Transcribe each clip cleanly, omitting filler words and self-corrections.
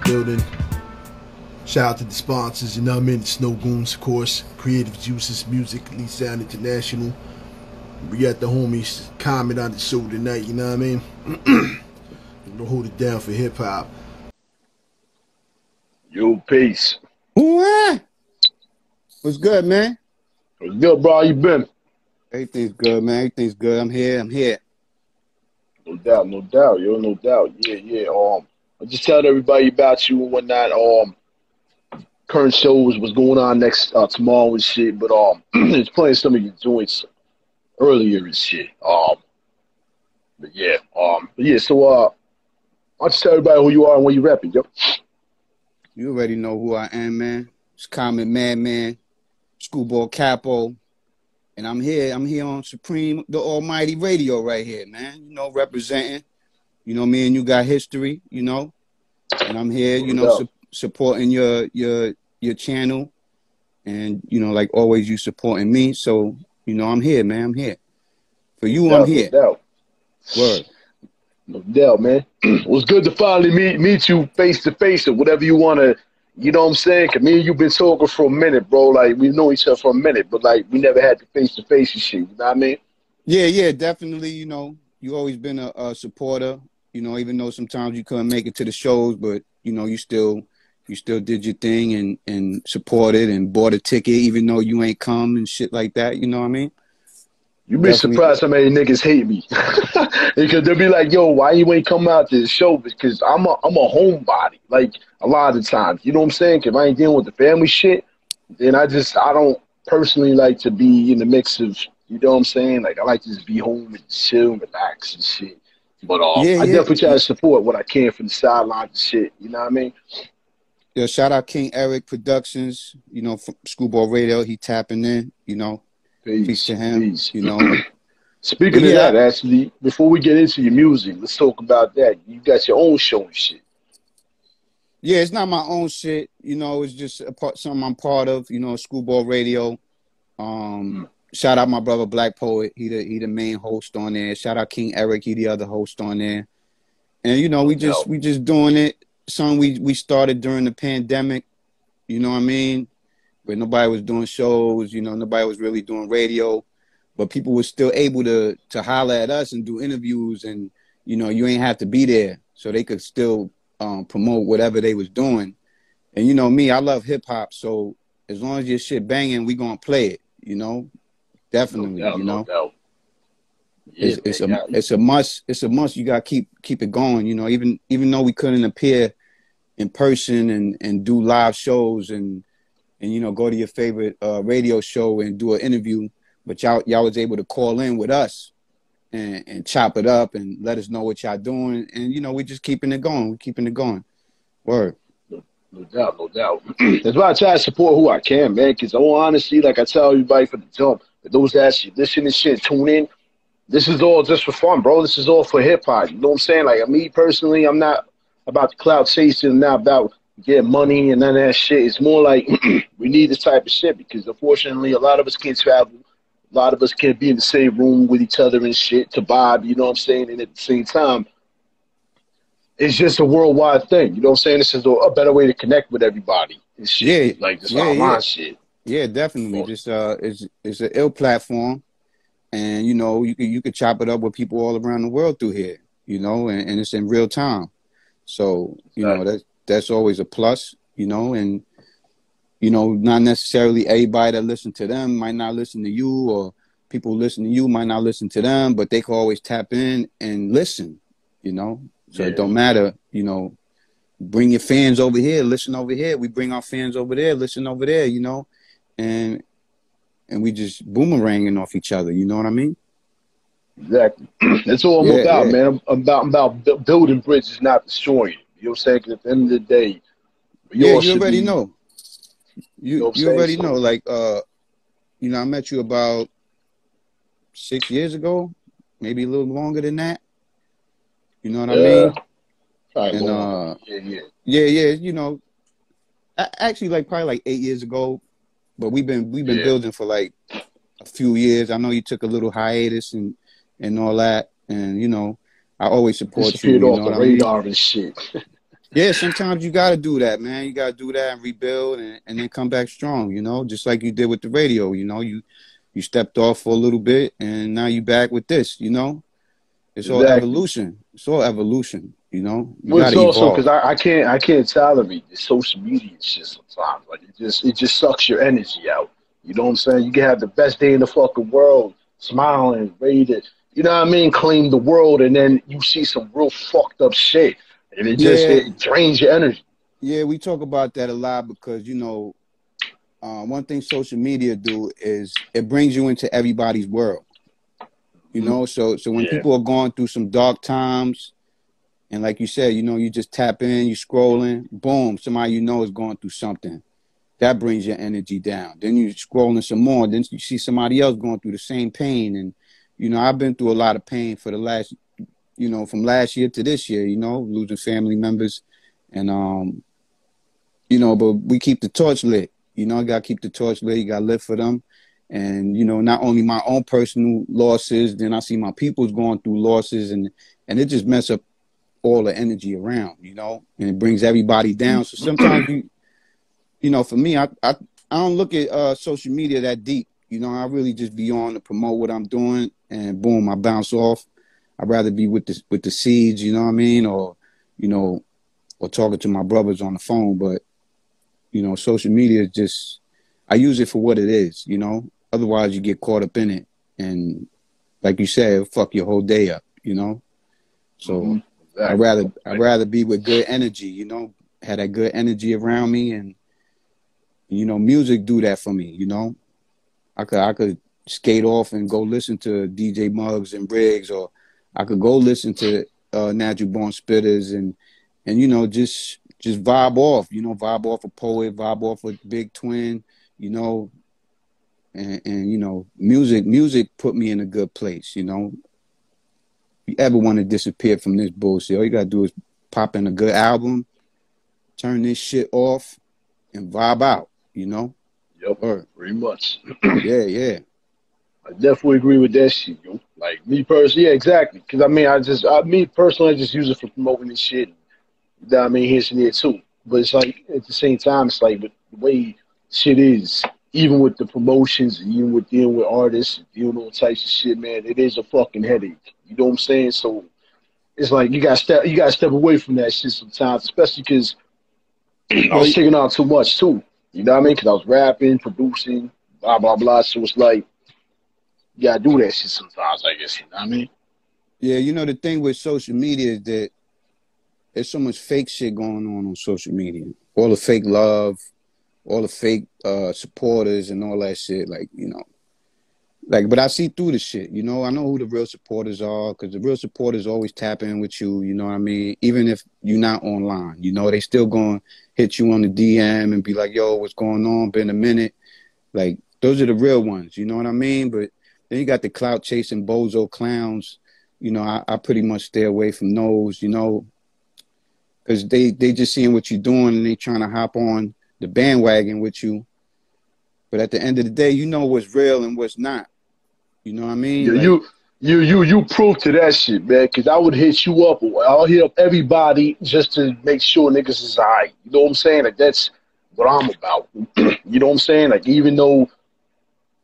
building. Shout out to the sponsors, you know what I mean? The Snow Goons, of course. Creative Juices, Music, Lee Sound International. We got the homies Comet on the show tonight, you know what I mean? We're gonna hold it down for hip hop. Yo, peace. What's good, man? What's good, bro? How you been? Everything's good, man. Everything's good. I'm here. No doubt, yo, no doubt. Yeah. I just tell everybody about you and whatnot. Current shows, what's going on next tomorrow and shit. But it's playing some of your joints earlier and shit. But yeah. So I'll just tell everybody who you are and where you rapping, yo. You already know who I am, man. It's Comet Madman, Schoolboy Capo, and I'm here on Supreme, the Almighty Radio right here, man. You know, representing. You know, me and you got history. You know, and I'm here. You know, supporting your channel, and you know, like always, you supporting me. So you know, I'm here, man. I'm here for you. I'm here. No doubt. Word. No doubt, man. It was good to finally meet you face to face or whatever you want to, you know what I'm saying? Because me and you been talking for a minute, bro. Like, we know each other for a minute, but, like, we never had the face to face and shit. You know what I mean? Yeah, definitely. You know, you always been a supporter, you know, even though sometimes you couldn't make it to the shows, but, you know, you still did your thing and supported and bought a ticket, even though you ain't come and shit like that. You know what I mean? You be surprised how many niggas hate me. Because they'll be like, yo, why you ain't come out to the show? Because I'm a homebody, like, a lot of the times. You know what I'm saying? If I ain't dealing with the family shit, then I don't personally like to be in the mix of, you know what I'm saying? Like, I like to just be home and chill and relax and shit. But I definitely try to support what I can from the sidelines and shit. You know what I mean? Yeah, shout out King Eric Productions, you know, from Schoolboy Radio. He tapping in, you know. Peace to him, you know. Speaking of that, actually, before we get into your music, let's talk about that. You got your own show and shit. Yeah, it's not my own shit. You know, it's just something I'm part of. You know, Schoolboy Radio. Shout out my brother Black Poet. He the main host on there. Shout out King Eric. He the other host on there. And you know, we just doing it. Something we started during the pandemic. You know what I mean? Where nobody was doing shows, you know, nobody was really doing radio, but people were still able to holler at us and do interviews, and you know, you ain't have to be there, so they could still promote whatever they was doing. And you know me, I love hip hop, so as long as your shit banging, we gonna play it, you know, definitely, you know. No. Yeah, it's a must. It's a must. You gotta keep it going, you know. Even though we couldn't appear in person and do live shows and you know, go to your favorite radio show and do an interview, but y'all was able to call in with us and chop it up and let us know what y'all doing, and you know, we just keeping it going. We're keeping it going. Word. No doubt. That's why I try to support who I can, man. Because honestly, like I tell everybody for the jump, for those that actually listen to shit, tune in. This is all just for fun, bro. This is all for hip hop. You know what I'm saying? Like me personally, I'm not about the clout chasing. I'm not about get money and none of that shit. It's more like we need this type of shit because unfortunately a lot of us can't travel. A lot of us can't be in the same room with each other and shit to vibe, you know what I'm saying? And at the same time, it's just a worldwide thing. You know what I'm saying? This is a better way to connect with everybody and shit. Like this online shit. Yeah, definitely. Just it's an ill platform, and you know, you could chop it up with people all around the world through here, you know, and it's in real time. So, you know, that's always a plus, you know, and, you know, not necessarily everybody that listen to them might not listen to you, or people who listen to you might not listen to them, but they can always tap in and listen, you know. So it don't matter, you know, bring your fans over here, listen over here. We bring our fans over there, listen over there, you know, and we just boomeranging off each other, you know what I mean? Exactly. That's all I'm about, man. I'm about building bridges, not destroying it. You know what I'm saying? 'Cause at the end of the day, you already know. You already know. Like, you know, I met you about 6 years ago, maybe a little longer than that. You know what I mean? And you know, actually, like probably like 8 years ago. But we've been building for like a few years. I know you took a little hiatus and all that, and you know, I always support you. You know off the radar and shit. Yeah, sometimes you gotta do that, man. You gotta do that and rebuild and then come back strong, you know, just like you did with the radio, you know, you stepped off for a little bit and now you back with this, you know. It's all Exactly. evolution. It's all evolution, you know. You Well, it's gotta also evolve. because I can't tolerate the social media shit sometimes. Like it just sucks your energy out. You know what I'm saying? You can have the best day in the fucking world, smiling, ready to, you know what I mean, claim the world, and then you see some real fucked up shit, and Yeah, it drains your energy. yeah, we talk about that a lot because, you know, one thing social media do is it brings you into everybody's world. You Mhm. know, so when Yeah, people are going through some dark times, and like you said, you know, you just tap in, you scrolling, boom, somebody you know is going through something. That brings your energy down. Then you scrolling some more, then you see somebody else going through the same pain. And, you know, I've been through a lot of pain for the last, you know, from last year to this year, you know, losing family members. And you know, but we keep the torch lit. You know, I gotta keep the torch lit, you gotta live for them. And, you know, not only my own personal losses, then I see my people's going through losses and it just mess up all the energy around, you know, and it brings everybody down. So sometimes you know, for me, I don't look at social media that deep. You know, I really just be on to promote what I'm doing, and boom, I bounce off. I'd rather be with the seeds, you know what I mean, or you know, or talking to my brothers on the phone. But you know, social media is just I use it for what it is. You know, otherwise you get caught up in it, and like you said, it'll fuck your whole day up. You know, hmm so exactly. I'd Like, rather be with good energy. You know, have that good energy around me and you know, music do that for me. You know, I could skate off and go listen to DJ Muggs and Briggs, or I could go listen to Natural Born Spitters and you know just vibe off. You know, vibe off a Poet, vibe off a Big Twin. You know, and you know, music put me in a good place. You know, if you ever want to disappear from this bullshit, all you gotta do is pop in a good album, turn this shit off, and vibe out. You know, yep, or pretty much. yeah, yeah. I definitely agree with that shit, yo. Like me personally, yeah, exactly. Because I mean, me personally, I just use it for promoting this shit. You know what I mean, here's and there too. But it's like at the same time, it's like, but the way shit is, even with the promotions, and even with dealing with artists, and dealing with all types of shit, man, it is a fucking headache. You know what I'm saying? So it's like you gotta step away from that shit sometimes, especially because I Well, was taking on too much too. You know what I mean? well, Because I was rapping, producing, blah blah blah. So it's like you gotta do that shit sometimes. I guess you know what I mean. yeah, you know the thing with social media is that there's so much fake shit going on social media. All the fake love, all the fake supporters and all that shit. Like, you know, like, but I see through the shit. You know, I know who the real supporters are because the real supporters always tap in with you. You know what I mean? Even if you're not online, you know, they still going to hit you on the DM and be like, yo, what's going on? Been a minute. Like, those are the real ones. You know what I mean? But then you got the clout chasing bozo clowns. You know, I pretty much stay away from those, you know, because they just seeing what you're doing and they trying to hop on the bandwagon with you. But at the end of the day, you know what's real and what's not. You know what I mean? You Like, you you proof to that shit, man. Because I would hit you up, or I'll hit up everybody just to make sure niggas is alright. You know what I'm saying? Like that's what I'm about. You know what I'm saying? Like even though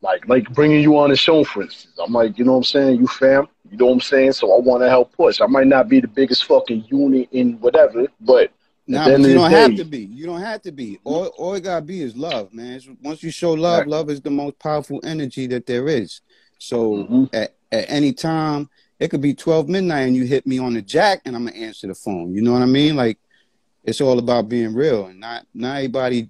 like bringing you on the show, for instance, I'm like, you know what I'm saying? You fam. You know what I'm saying? So I want to help push. I might not be the biggest fucking unit in whatever, but at nah, the end but of you the don't have to day, be. You don't have to be. All it gotta be is love, man. Once you show love, exactly. love is the most powerful energy that there is. So hmm at any time, it could be 12 midnight and you hit me on the jack and I'm gonna answer the phone. You know what I mean? Like it's all about being real and not everybody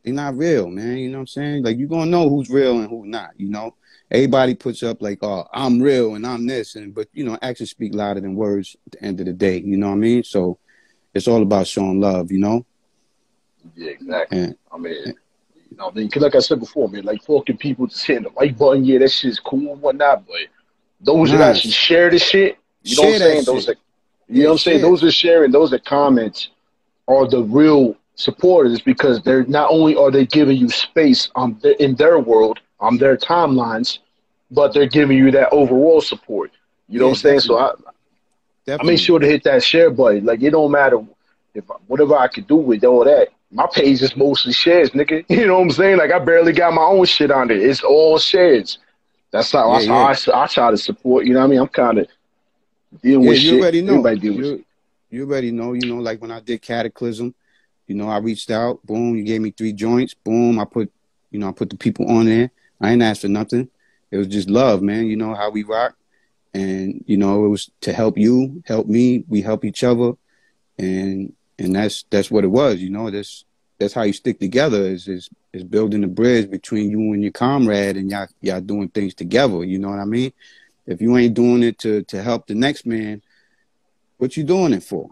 they're not real, man. You know what I'm saying? Like you're gonna know who's real and who's not, you know. Everybody puts up like, oh, I'm real and I'm this and but you know, actions speak louder than words at the end of the day, you know what I mean? So it's all about showing love, you know? Yeah, exactly. And, I mean, and you know, because like I said before, man, like fucking people just hitting the like button, yeah, that shit's cool and whatnot, but those that actually nice. share the shit, you know what I'm Share that saying? Those shit. that, you know Yeah, what I'm saying? share. Those that share and those that comment are the real supporters because they're not only are they giving you space in their world, on their timelines, but they're giving you that overall support. You know what Yeah, I'm saying? So definitely. I make Definitely. sure to hit that share button. Like it don't matter. whatever I could do with all that. My page is mostly shares, nigga. You know what I'm saying? Like I barely got my own shit on there. It's all shares. That's how Yeah, yeah. I try to support. You know what I mean? I'm kind of dealing Yeah, with you shit. already know. Everybody dealing with shit. You already know, like when I did Cataclysm, I reached out, boom, you gave me 3 joints, boom, I put the people on there. I ain't asked for nothing. It was just love, man. You know how we rock. And, it was to help you, help me, we help each other. And that's what it was, That's how you stick together is building a bridge between you and your comrade, and y'all doing things together, you know what I mean? If you ain't doing it to help the next man, what you doing it for?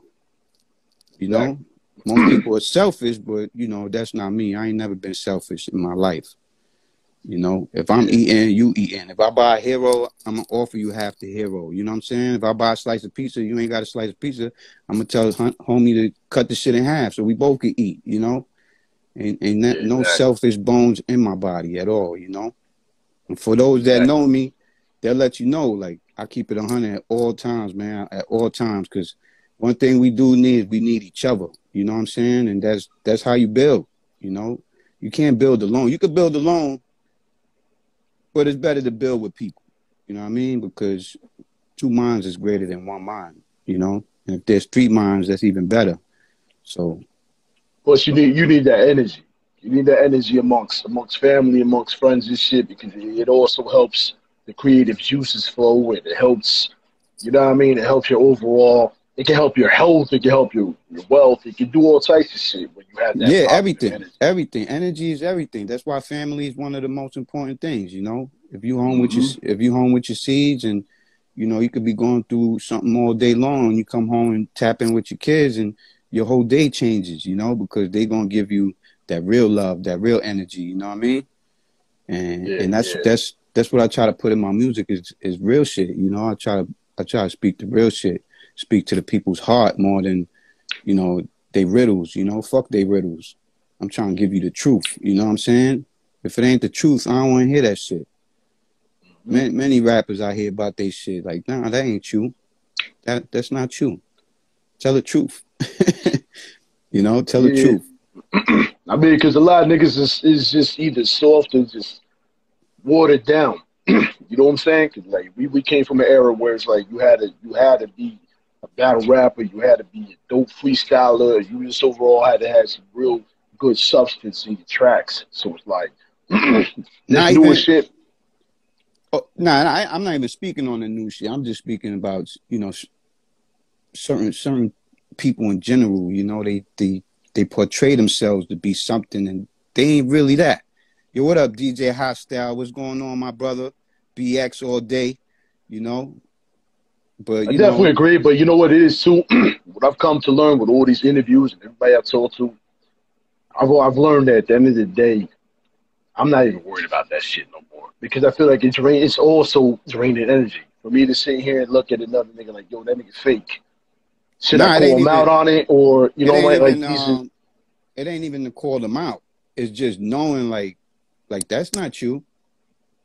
Exactly. Most people are selfish, but that's not me. I ain't never been selfish in my life. If I'm eating, you eating. If I buy a hero, I'm gonna offer you half the hero. You know what I'm saying? If I buy a slice of pizza, you ain't got a slice of pizza, I'm gonna tell homie to cut the shit in half so we both can eat. Ain't no Exactly. selfish bones in my body at all. And for those that know me, they'll let you know. Like I keep it 100 at all times, man. At all times, because one thing we need each other. You know what I'm saying? And that's how you build. You can't build alone. You could build alone, but it's better to build with people. You know what I mean? Because 2 minds is greater than 1 mind. And if there's 3 minds, that's even better. So, plus you need that energy. You need that energy amongst family, amongst friends and shit, because it also helps the creative juices flow, and it helps. You know what I mean? It helps your overall. It can help your health. It can help your wealth. It can do all types of shit when you have that yeah, positive energy. everything. Energy is everything. That's why family is one of the most important things. If you home with Mm-hmm. your seeds, and you could be going through something all day long, and you come home and tap in with your kids, and your whole day changes. Because they gonna give you that real love, that real energy. You know what I mean? And that's what I try to put in my music is real shit. I try to speak the real shit, speak to the people's heart more than they riddles. Fuck they riddles. I'm trying to give you the truth. You know what I'm saying? If it ain't the truth, I don't want to hear that shit. Many rappers I hear about they shit like, nah, that ain't you. That's not you. Tell the truth. Tell the truth. I mean, because a lot of niggas is just either soft or just watered down. You know what I'm saying? 'Cause like we came from an era where it's like you had to be a battle rapper, you had to be a dope freestyler, you just overall had to have some real good substance in your tracks. So it's like this Not newer even. shit. I'm not even speaking on the new shit. I'm just speaking about certain people in general. They portray themselves to be something, and they ain't really that. Yo, what up, DJ Hostile? What's going on, my brother? BX all day, But I definitely agree, but you know what it is too. What I've come to learn with all these interviews and everybody I've talked to, I've learned that at the end of the day, I'm not even worried about that shit no more, because I feel like it's also draining energy for me to sit here and look at another nigga like, yo, that nigga fake. Should I call him out on it, or it ain't even these are, it ain't even to call them out. It's just knowing like that's not you.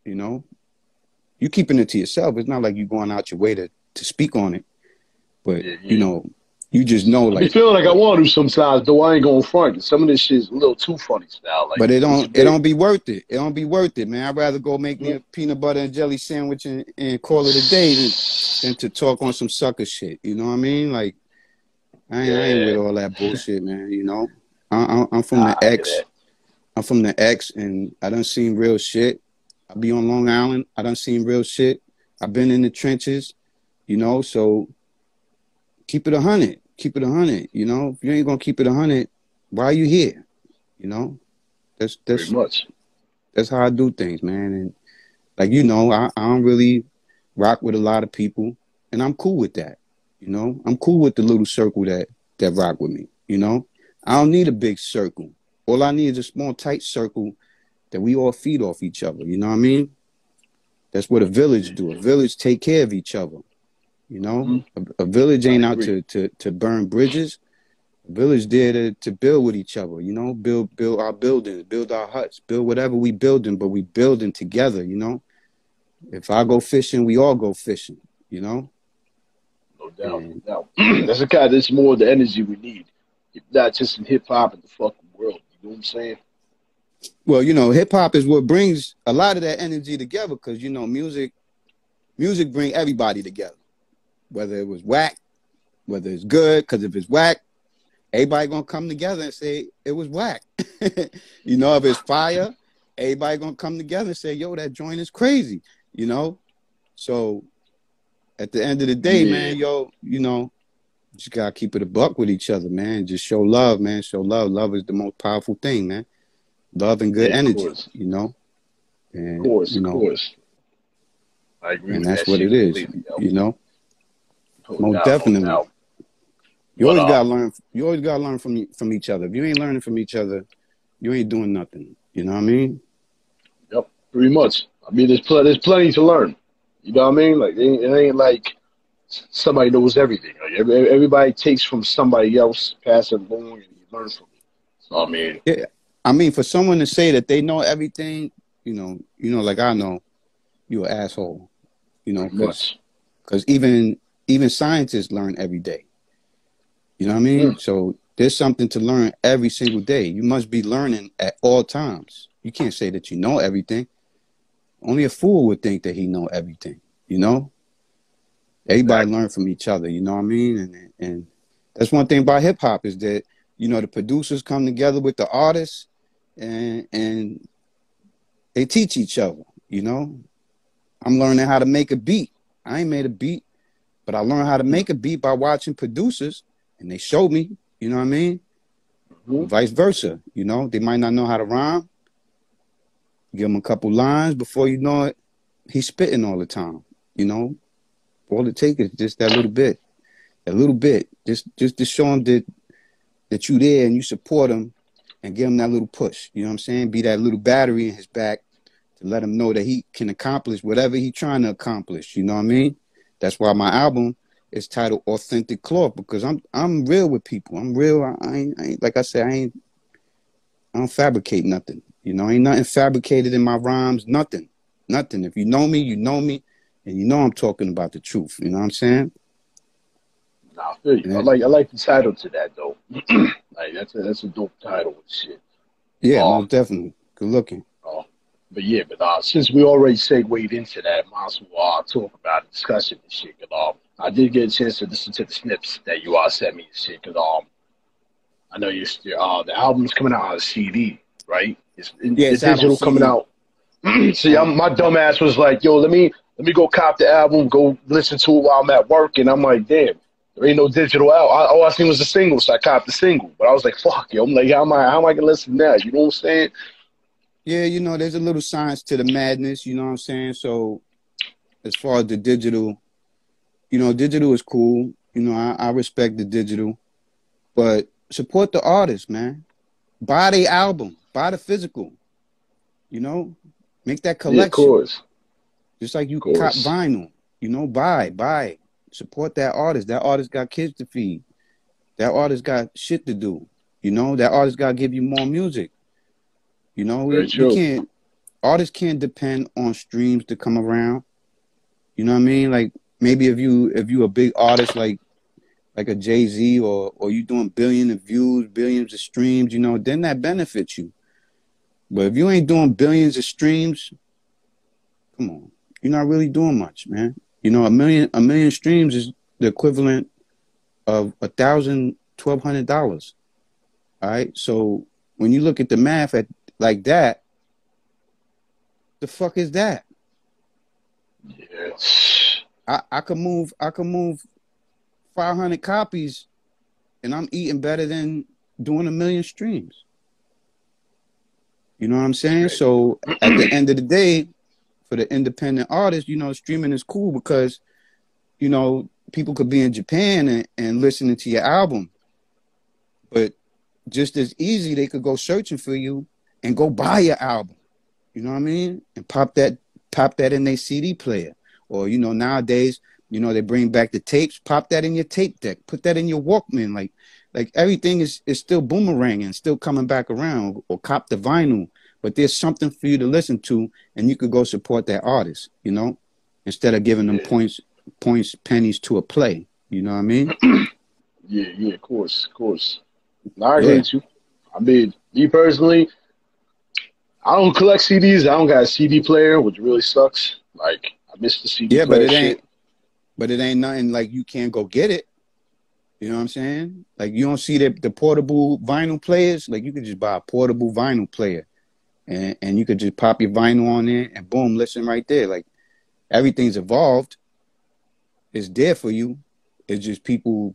You keeping it to yourself. It's not like you going out your way to speak on it, but you just know I like. be feeling like I want to sometimes, though I ain't going front. Some of this shit is a little too funny style. Like, But it don't be worth it. It don't be worth it, man. I'd rather go make me a peanut butter and jelly sandwich and call it a day than to talk on some sucker shit. You know what I mean? Like I ain't with all that bullshit, man. I'm from the X. I'm from the X, and I done seen real shit. I be on Long Island. I done seen real shit. I've been in the trenches, so keep it 100. Keep it 100. If you ain't gonna keep it 100, why are you here? That's Very much. That's how I do things, man. And like I don't really rock with a lot of people, and I'm cool with that. I'm cool with the little circle that rock with me. I don't need a big circle. All I need is a small, tight circle that we all feed off each other. You know what I mean? That's what a village do. A village take care of each other. A village ain't out to burn bridges. A village there to build with each other. Build our buildings, build our huts, build whatever we building, but we building together. If I go fishing, we all go fishing. No doubt, no doubt. That's more the energy we need. not just in hip hop, in the fucking world. You know what I'm saying? Well, you know, hip hop is what brings a lot of that energy together because, you know, music bring everybody together, whether it was whack, whether it's good, because if it's whack, everybody gonna come together and say it was whack. You know, if it's fire, everybody gonna come together and say, yo, that joint is crazy, you know? So at the end of the day, man, yo, you know, just gotta keep it a buck with each other, man. Just show love, man. Show love. Love is the most powerful thing, man. Love and good energy, you know? And, of course, you know, of course. I agree and with that's that what shit it is, yo. you know? No Most doubt, definitely. no doubt. You always gotta learn. You always gotta learn from each other. If you ain't learning from each other, you ain't doing nothing. You know what I mean? Yep, pretty much. I mean, there's plenty to learn. You know what I mean? Like it ain't like somebody knows everything. Like everybody takes from somebody else, pass it along, and you learn from it. So I mean, Yeah. I mean, for someone to say that they know everything, you know, like I know, you an asshole. You know, because even scientists learn every day. You know what I mean? So there's something to learn every single day. You must be learning at all times. You can't say that you know everything. Only a fool would think that he know everything. You know, everybody learn from each other. You know what I mean? And that's one thing about hip hop is that, you know, the producers come together with the artists and they teach each other. You know, I'm learning how to make a beat. I ain't made a beat, but I learned how to make a beat by watching producers, and they showed me. You know what I mean? Vice versa. You know, they might not know how to rhyme. Give him a couple lines before you know it, he's spitting all the time. You know, all it takes is just that little bit, just to show him that you there and you support him, and give him that little push. You know what I'm saying? Be that little battery in his back to let him know that he can accomplish whatever he's trying to accomplish. You know what I mean? That's why my album is titled Authentic Cloth, because I'm real with people. I'm real. I ain't like I said, I don't fabricate nothing. You know, ain't nothing fabricated in my rhymes. Nothing. If you know me, you know me, and you know I'm talking about the truth. You know what I'm saying? Nah, I feel you. Yeah. I like the title to that though. Like that's a dope title and shit. Yeah, most definitely. Good looking. But since we already segued into that, might as well talk about it, discuss it and shit. Cause I did get a chance to listen to the snips that you all sent me and shit. Cause I know the album's coming out on a CD, right? It's digital coming out. See, my dumb ass was like, yo, let me go cop the album, go listen to it while I'm at work, and I'm like, damn, there ain't no digital out. All I seen was the single, so I copped the single. But I was like, fuck, yo, I'm like, how am I gonna listen to that? You know what I'm saying? Yeah, you know, there's a little science to the madness, you know what I'm saying? So as far as the digital, you know, digital is cool. You know, I respect the digital, but support the artist, man. Buy the album, buy the physical, you know, make that collection. Yeah, of course. Just like you cop vinyl, you know, buy, support that artist. That artist got kids to feed. That artist got shit to do. You know, that artist got to give you more music. You know, artists can't depend on streams to come around. You know what I mean? Like maybe if you a big artist like a Jay-Z or you doing billions of views, billions of streams, you know, then that benefits you. But if you ain't doing billions of streams, come on, you're not really doing much, man. You know, a million streams is the equivalent of $1,200. All right. So when you look at the math at like that, the fuck is that? Yes. I could move 500 copies and I'm eating better than doing 1 million streams. You know what I'm saying? So at the end of the day, for the independent artist, you know, streaming is cool because, you know, people could be in Japan and listening to your album. But just as easy, they could go searching for you and go buy your album. You know what I mean? And pop that in their CD player. Or, you know, nowadays, you know, they bring back the tapes, pop that in your tape deck, put that in your Walkman. Like everything is still boomeranging, still coming back around, or cop the vinyl. But there's something for you to listen to, and you could go support that artist, you know, instead of giving them points, pennies to a play. You know what I mean? Yeah, of course. I agree Yeah. with you. I mean, me personally, I don't collect CDs. I don't got a CD player, which really sucks. Like, I miss the CD Yeah, but player it shit. ain't nothing like you can't go get it. You know what I'm saying? Like you don't see the portable vinyl players. Like you could just buy a portable vinyl player, and you could just pop your vinyl on there, and boom, listen right there. Like everything's evolved. It's there for you. It's just people,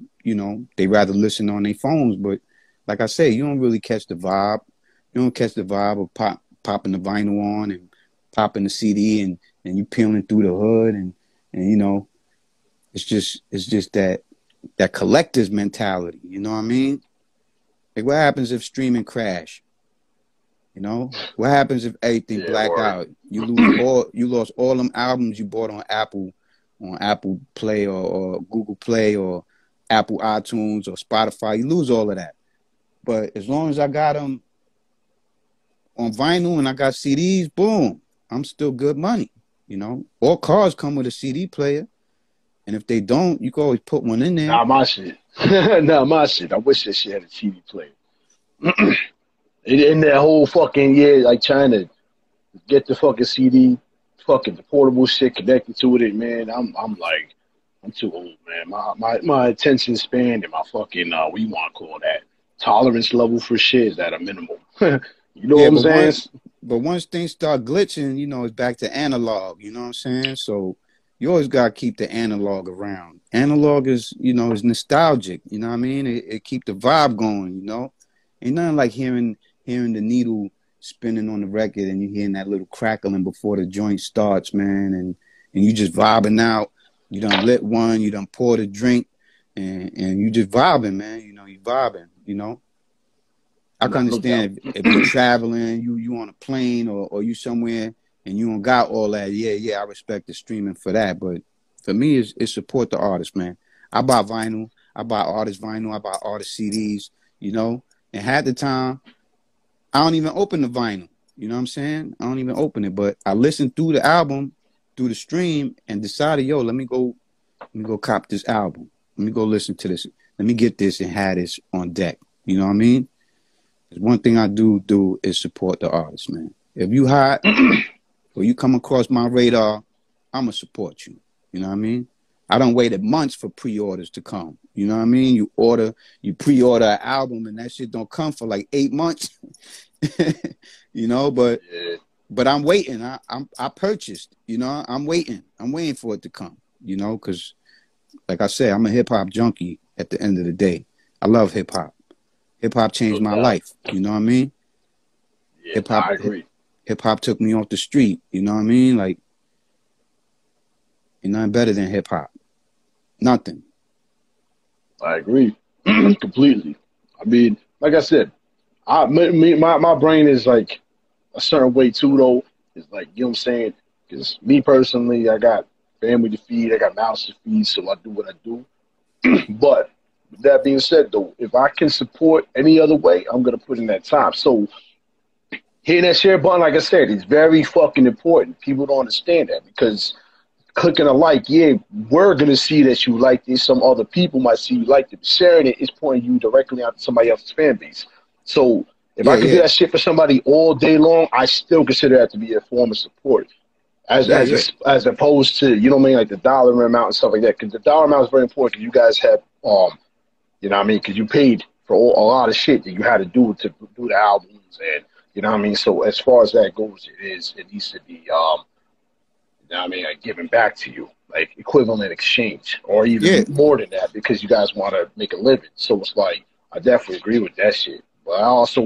they rather listen on their phones. But like I say, you don't really catch the vibe. You don't catch the vibe of popping the vinyl on and popping the CD and you peeling through the hood and it's just that collector's mentality. You know what I mean? Like what happens if streaming crash? What happens if everything Yeah, black word. out? You lost all them albums you bought on Apple Play or Google Play or Apple iTunes or Spotify. You lose all of that. But as long as I got them on vinyl and I got CDs, boom, I'm still good money. All cars come with a CD player, and if they don't, you can always put one in there. Not my shit. Not my shit. I wish that shit had a TV player. In that whole fucking year, like trying to get the fucking CD, fucking the portable shit connected to it, man. I'm like, I'm too old, man. My attention span and my fucking what you want to call that tolerance level for shit is at a minimum. You know what Yeah, I'm but saying? once things start glitching, it's back to analog. You know what I'm saying? So you always gotta keep the analog around. Analog is nostalgic. You know what I mean? It keep the vibe going. Ain't nothing like hearing the needle spinning on the record and you hearing that little crackling before the joint starts, man, and you just vibing out. You done lit one, you done poured a drink, and you just vibing, man. You vibing. I can Nah, no doubt. understand if you're traveling, you on a plane or you somewhere and you don't got all that. Yeah, I respect the streaming for that. But for me, it's support the artist, man. I buy vinyl, I buy artist vinyl, I buy artist CDs, and half the time I don't even open the vinyl. You know what I'm saying? I don't even open it, but I listen through the album, through the stream, and decided, yo, let me go cop this album. Let me go listen to this. Let me get this and have this on deck. You know what I mean? One thing I do is support the artist, man. If you hot or you come across my radar, I'ma support you. You know what I mean? I don't waited months for pre-orders to come. You know what I mean? You pre-order an album and that shit don't come for like 8 months. But Yeah, I'm waiting. I purchased. I'm waiting. I'm waiting for it to come. Because like I said, I'm a hip hop junkie. At the end of the day, I love hip hop. Hip hop no changed my doubt. life. You know what I mean? Yeah, Hip nah, hop I agree. hip hop took me off the street. You know what I mean? Like, ain't nothing better than hip hop. Nothing. I agree completely. I mean, like I said, my brain is like a certain way too, though. It's like, you know what I'm saying? Because me personally, I got family to feed, I got mouths to feed, so I do what I do. But with that being said, though, if I can support any other way, I'm gonna put in that time. So hitting that share button, like I said, is very fucking important. People don't understand that because clicking a like, yeah, we're gonna see that you like this. Some other people might see you like it. Sharing it is pointing you directly out to somebody else's fan base. So if Yeah, I could do yeah, that shit for somebody all day long, I still consider that to be a form of support, yeah, yeah, as opposed to, you know what I mean, like the dollar amount and stuff like that. Because the dollar amount is very important. Because you guys have you know what I mean, because you paid for a lot of shit that you had to do the albums, and you know what I mean. So as far as that goes, it needs to be you know what I mean, like giving back to you, like equivalent exchange, or yeah. even more than that, because you guys want to make a living. So it's like I definitely agree with that shit. But I also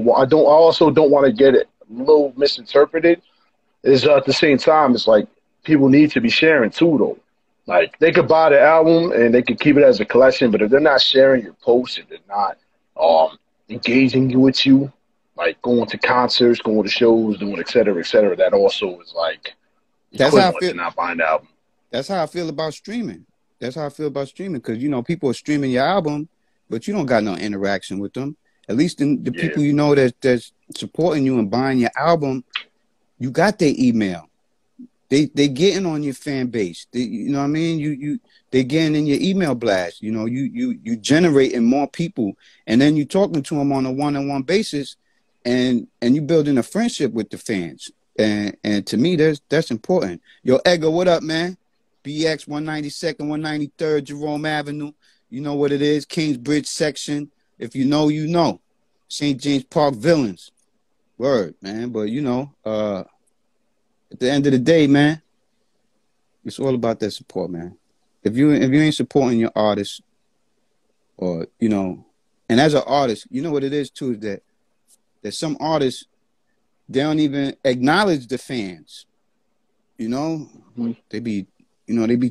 don't want to get it a little misinterpreted. Is at the same time, it's like people need to be sharing too, though. Like they could buy the album and they could keep it as a collection, but if they're not sharing your posts, if they're not engaging with you, like going to concerts, going to shows, doing et cetera, that also is like That's how I equivalent feel. to not buying the album. That's how I feel about streaming. That's how I feel about streaming because people are streaming your album, but you don't got no interaction with them. At least the Yeah, people that's supporting you and buying your album, you got their email. they getting on your fan base. You know what I mean? They getting in your email blast. You know, you generating more people, and then you talking to them on a one-on-one basis, and you building a friendship with the fans. And to me, that's important. Yo, Edgar, what up, man? BX 192nd, 193rd, Jerome Avenue. You know what it is, Kingsbridge section. If you know, you know. St. James Park Villains. Word, man. But you know, at the end of the day, man, it's all about that support, man. If you ain't supporting your artists, or you know, and as an artist, you know what it is too, is that some artists, they don't even acknowledge the fans. You know, they be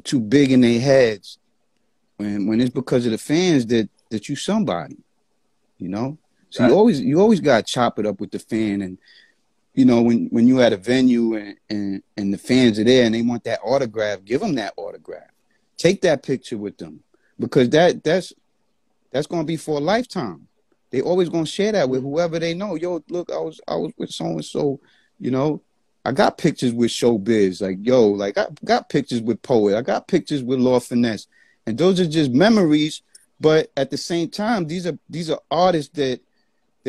too big in their heads when it's because of the fans that you somebody. You know, so you always gotta chop it up with the fan. And you know, when you at a venue and the fans are there and they want that autograph, give them that autograph. Take that picture with them, because that's gonna be for a lifetime. They always gonna share that with whoever they know. Yo, look, I was with so and so. You know, I got pictures with Showbiz. Like, yo, like I got pictures with Poet. I got pictures with Lord Finesse, and those are just memories. But at the same time, these are artists that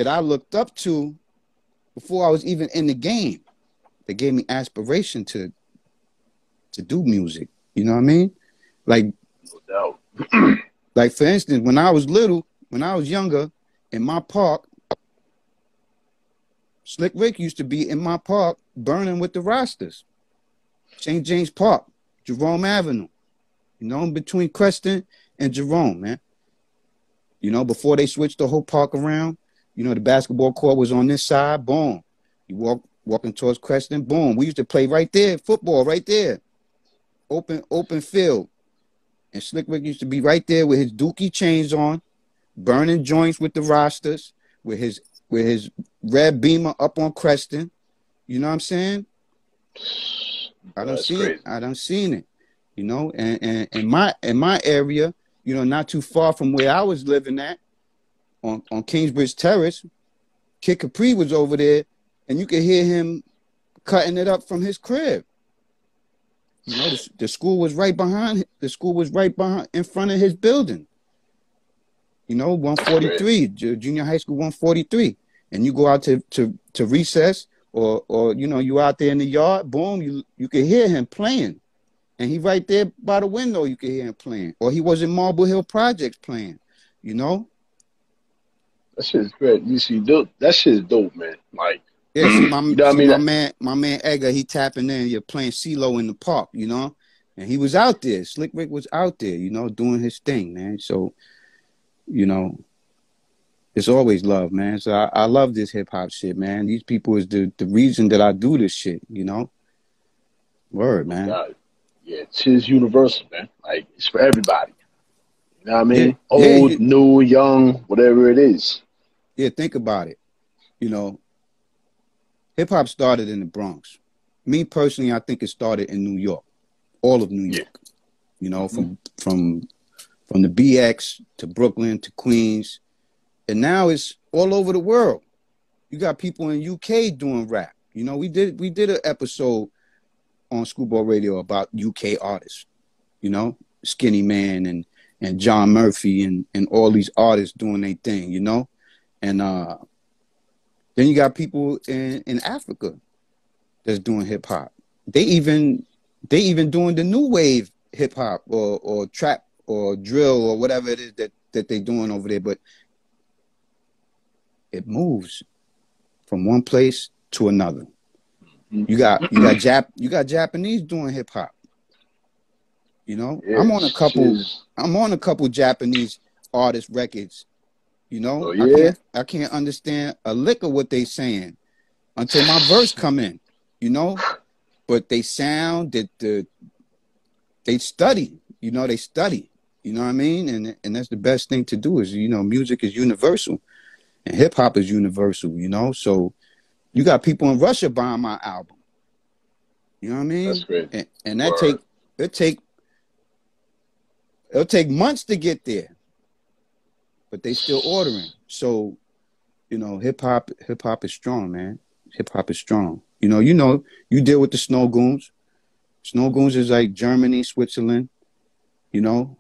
I looked up to before I was even in the game. They gave me aspiration to do music. You know what I mean? Like, no doubt. Like for instance, when I was younger, in my park, Slick Rick used to be in my park burning with the rosters. St. James Park, Jerome Avenue. You know, in between Creston and Jerome, man. You know, before they switched the whole park around, you know, the basketball court was on this side, boom. You walking towards Creston, boom. We used to play right there, football right there. Open field. And Slick Rick used to be right there with his Dookie chains on, burning joints with the rosters, with his red Beamer up on Creston. You know what I'm saying? I done seen it. You know, and in my area, you know, not too far from where I was living at, on Kingsbridge Terrace, Kid Capri was over there, and you could hear him cutting it up from his crib. You know, the school was right behind. The school was right behind, in front of his building. You know, 143, junior high school 143, and you go out to recess, or you know, you out there in the yard, boom, you could hear him playing, and he right there by the window, you could hear him playing, or he was in Marble Hill Projects playing. You know. That shit's great. You see, that shit's dope, man. Like, yeah, see, you know what I mean? my man Edgar, he tapping in. You're playing CeeLo in the park, you know, and he was out there. Slick Rick was out there, you know, doing his thing, man. So, you know, it's always love, man. So I love this hip hop shit, man. These people is the reason that I do this shit, you know. Word, man. Yeah, it's universal, man. Like, it's for everybody. You know what I mean? Yeah, old, new, young, whatever it is. Yeah, think about it. You know, hip hop started in the Bronx. Me personally, I think it started in New York, all of New York. You know, from the BX to Brooklyn to Queens, and now it's all over the world. You got people in UK doing rap. You know, we did an episode on Schoolboy Radio about UK artists. You know, Skinny Man and John Murphy and all these artists doing their thing, you know? And then you got people in Africa that's doing hip hop. They even doing the new wave hip hop or trap or drill or whatever it is that they doing over there, but it moves from one place to another. You got Japanese doing hip hop. You know, yes, I'm on a couple Japanese artist records. You know, I can't understand a lick of what they saying until my verse come in. You know, but they sound that they study. You know, they study. You know what I mean? And that's the best thing to do is, you know, music is universal, and hip hop is universal. You know, so you got people in Russia buying my album. You know what I mean? That's great. And it'll take months to get there, but they still ordering. So, you know, hip hop is strong, man. Hip hop is strong. You know, you deal with the Snow Goons. Snow Goons is like Germany, Switzerland. You know,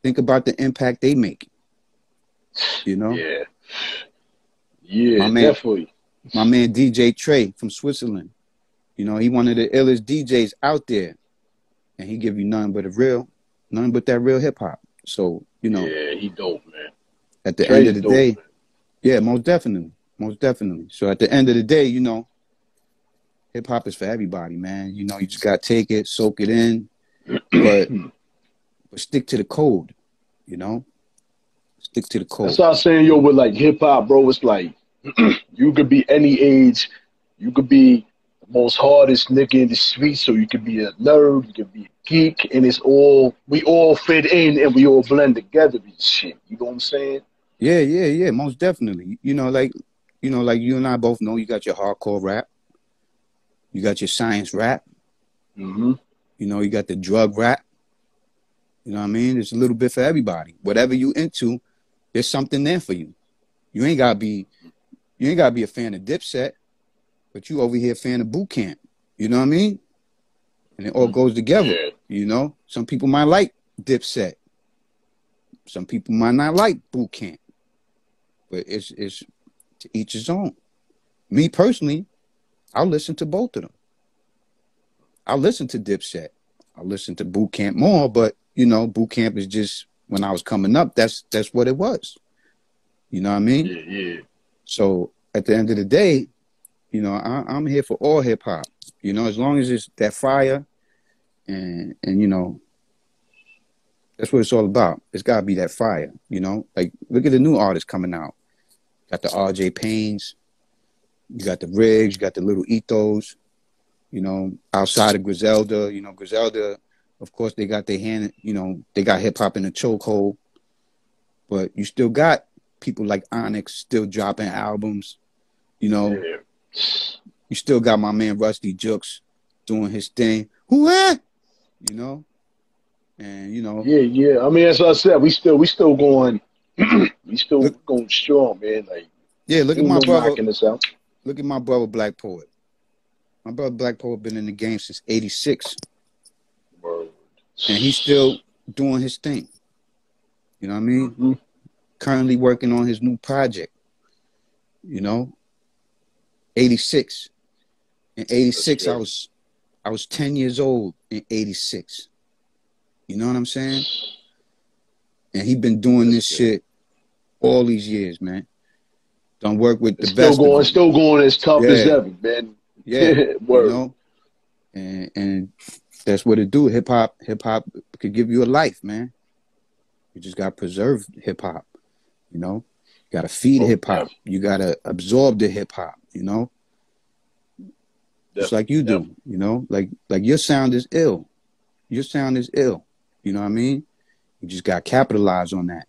think about the impact they make. You know, Yeah. my Yeah, man, definitely. my man DJ Trey from Switzerland. You know, he one of the illest DJs out there, and he give you nothing but that real hip hop. So you know, Yeah, he dope, man. at the end of Trey's the dope, day, yeah, most definitely, most definitely. So at the end of the day, you know, hip hop is for everybody, man. You know, you just gotta take it, soak it in, but man. stick to the code. You know, stick to the That's code. what I was saying, yo, with like hip hop, bro. It's like you could be any age. You could be the most hardest nigga in the street, so you could be a nerd, you could be a geek, and we all fit in and we all blend together and shit. You know what I'm saying? Yeah, most definitely. Like you and I both know, you got your hardcore rap, you got your science rap, Mm-hmm. you know, you got the drug rap. You know what I mean? It's a little bit for everybody. Whatever you into, there's something there for you. You ain't gotta be a fan of Dipset, but you over here a fan of Boot Camp. You know what I mean? And it all goes together. Yeah. You know, some people might like Dipset, some people might not like Boot Camp, but it's to each his own. Me personally, I'll listen to both of them. I'll listen to Dipset. I'll listen to Boot Camp more, but you know, Boot Camp is just when I was coming up, that's what it was. You know what I mean? Yeah. So at the end of the day, you know, I'm here for all hip hop. You know, as long as it's that fire and you know, that's what it's all about. It's gotta be that fire, you know? Like look at the new artists coming out. Got the RJ Paynes, you got the Riggs, you got the Little Ethos, you know, outside of Griselda, you know, Griselda, of course they got their hand, you know, they got hip hop in a chokehold, but you still got people like Onyx still dropping albums, you know. Yeah. You still got my man Rusty Jukes doing his thing. Who at? You know? And you know, Yeah. I mean, as I said, we still going we still look going strong, man. Like look at ain't my no brother. knocking us out. Look at my brother Black Poet. My brother Black Poet been in the game since '86. Word. And he's still doing his thing. You know what I mean? Mm-hmm. Currently working on his new project. You know? 86. In 86, I was 10 years old in 86. You know what I'm saying? And he been doing this shit all these years, man. Done work with the best of them. Still going as tough as ever, man. Yeah, Word. you know? And that's what it do. Hip hop could give you a life, man. You just gotta preserve hip hop, you know? You gotta feed hip hop. You gotta absorb the hip hop, you know? Just like you do, you know? Like your sound is ill. Your sound is ill. You know what I mean? You just gotta capitalize on that.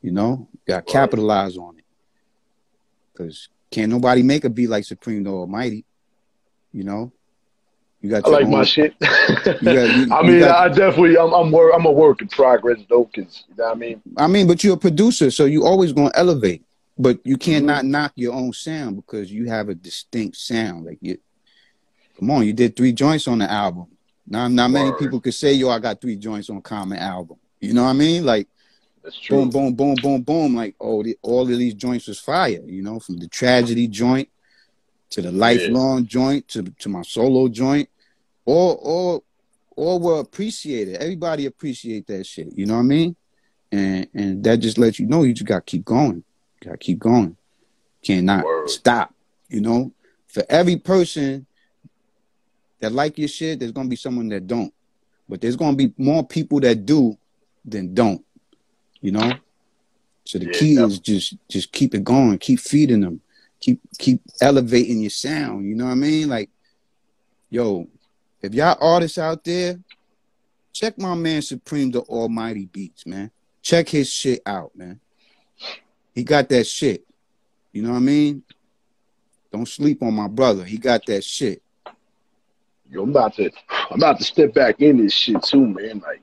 You know? You gotta capitalize on it. Cause can't nobody make a beat like Supreme the Almighty. You know? You got I your like own, my shit. I definitely, I'm a work in progress though, cause you know what I mean. I mean, but you're a producer, so you always gonna elevate. But you cannot knock your own sound because you have a distinct sound. Like come on, you did 3 joints on the album. Not many people could say, yo, I got 3 joints on Comet album. You know what I mean? Like, that's true. Boom, boom, boom, boom, boom. Like, all of these joints was fire. You know, from the Tragedy joint to the Lifelong joint to my solo joint. All were appreciated. Everybody appreciate that shit. You know what I mean? And that just lets you know you just gotta keep going. You gotta keep going. Cannot stop. You know? For every person that like your shit, there's gonna be someone that don't. But there's gonna be more people that do than don't. You know? So the key is just keep it going, keep feeding them, keep elevating your sound. You know what I mean? Like, yo, if y'all artists out there, check my man Supreme the Almighty Beats, man. Check his shit out, man. He got that shit. You know what I mean? Don't sleep on my brother. He got that shit. Yo, I'm about to step back in this shit too, man. Like,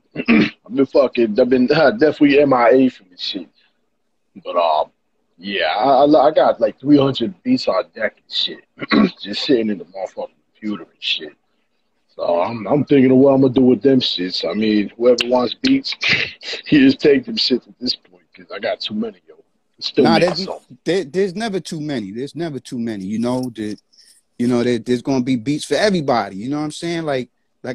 I've been definitely MIA from this shit. But yeah, I got like 300 beats on deck and shit, just sitting in the motherfucking computer and shit. So I'm thinking of what I'm gonna do with them shits. I mean, whoever wants beats, he just take them shits at this point because I got too many, yo. Still Nah, making some. there's never too many. There's never too many. There's gonna be beats for everybody. You know what I'm saying? Like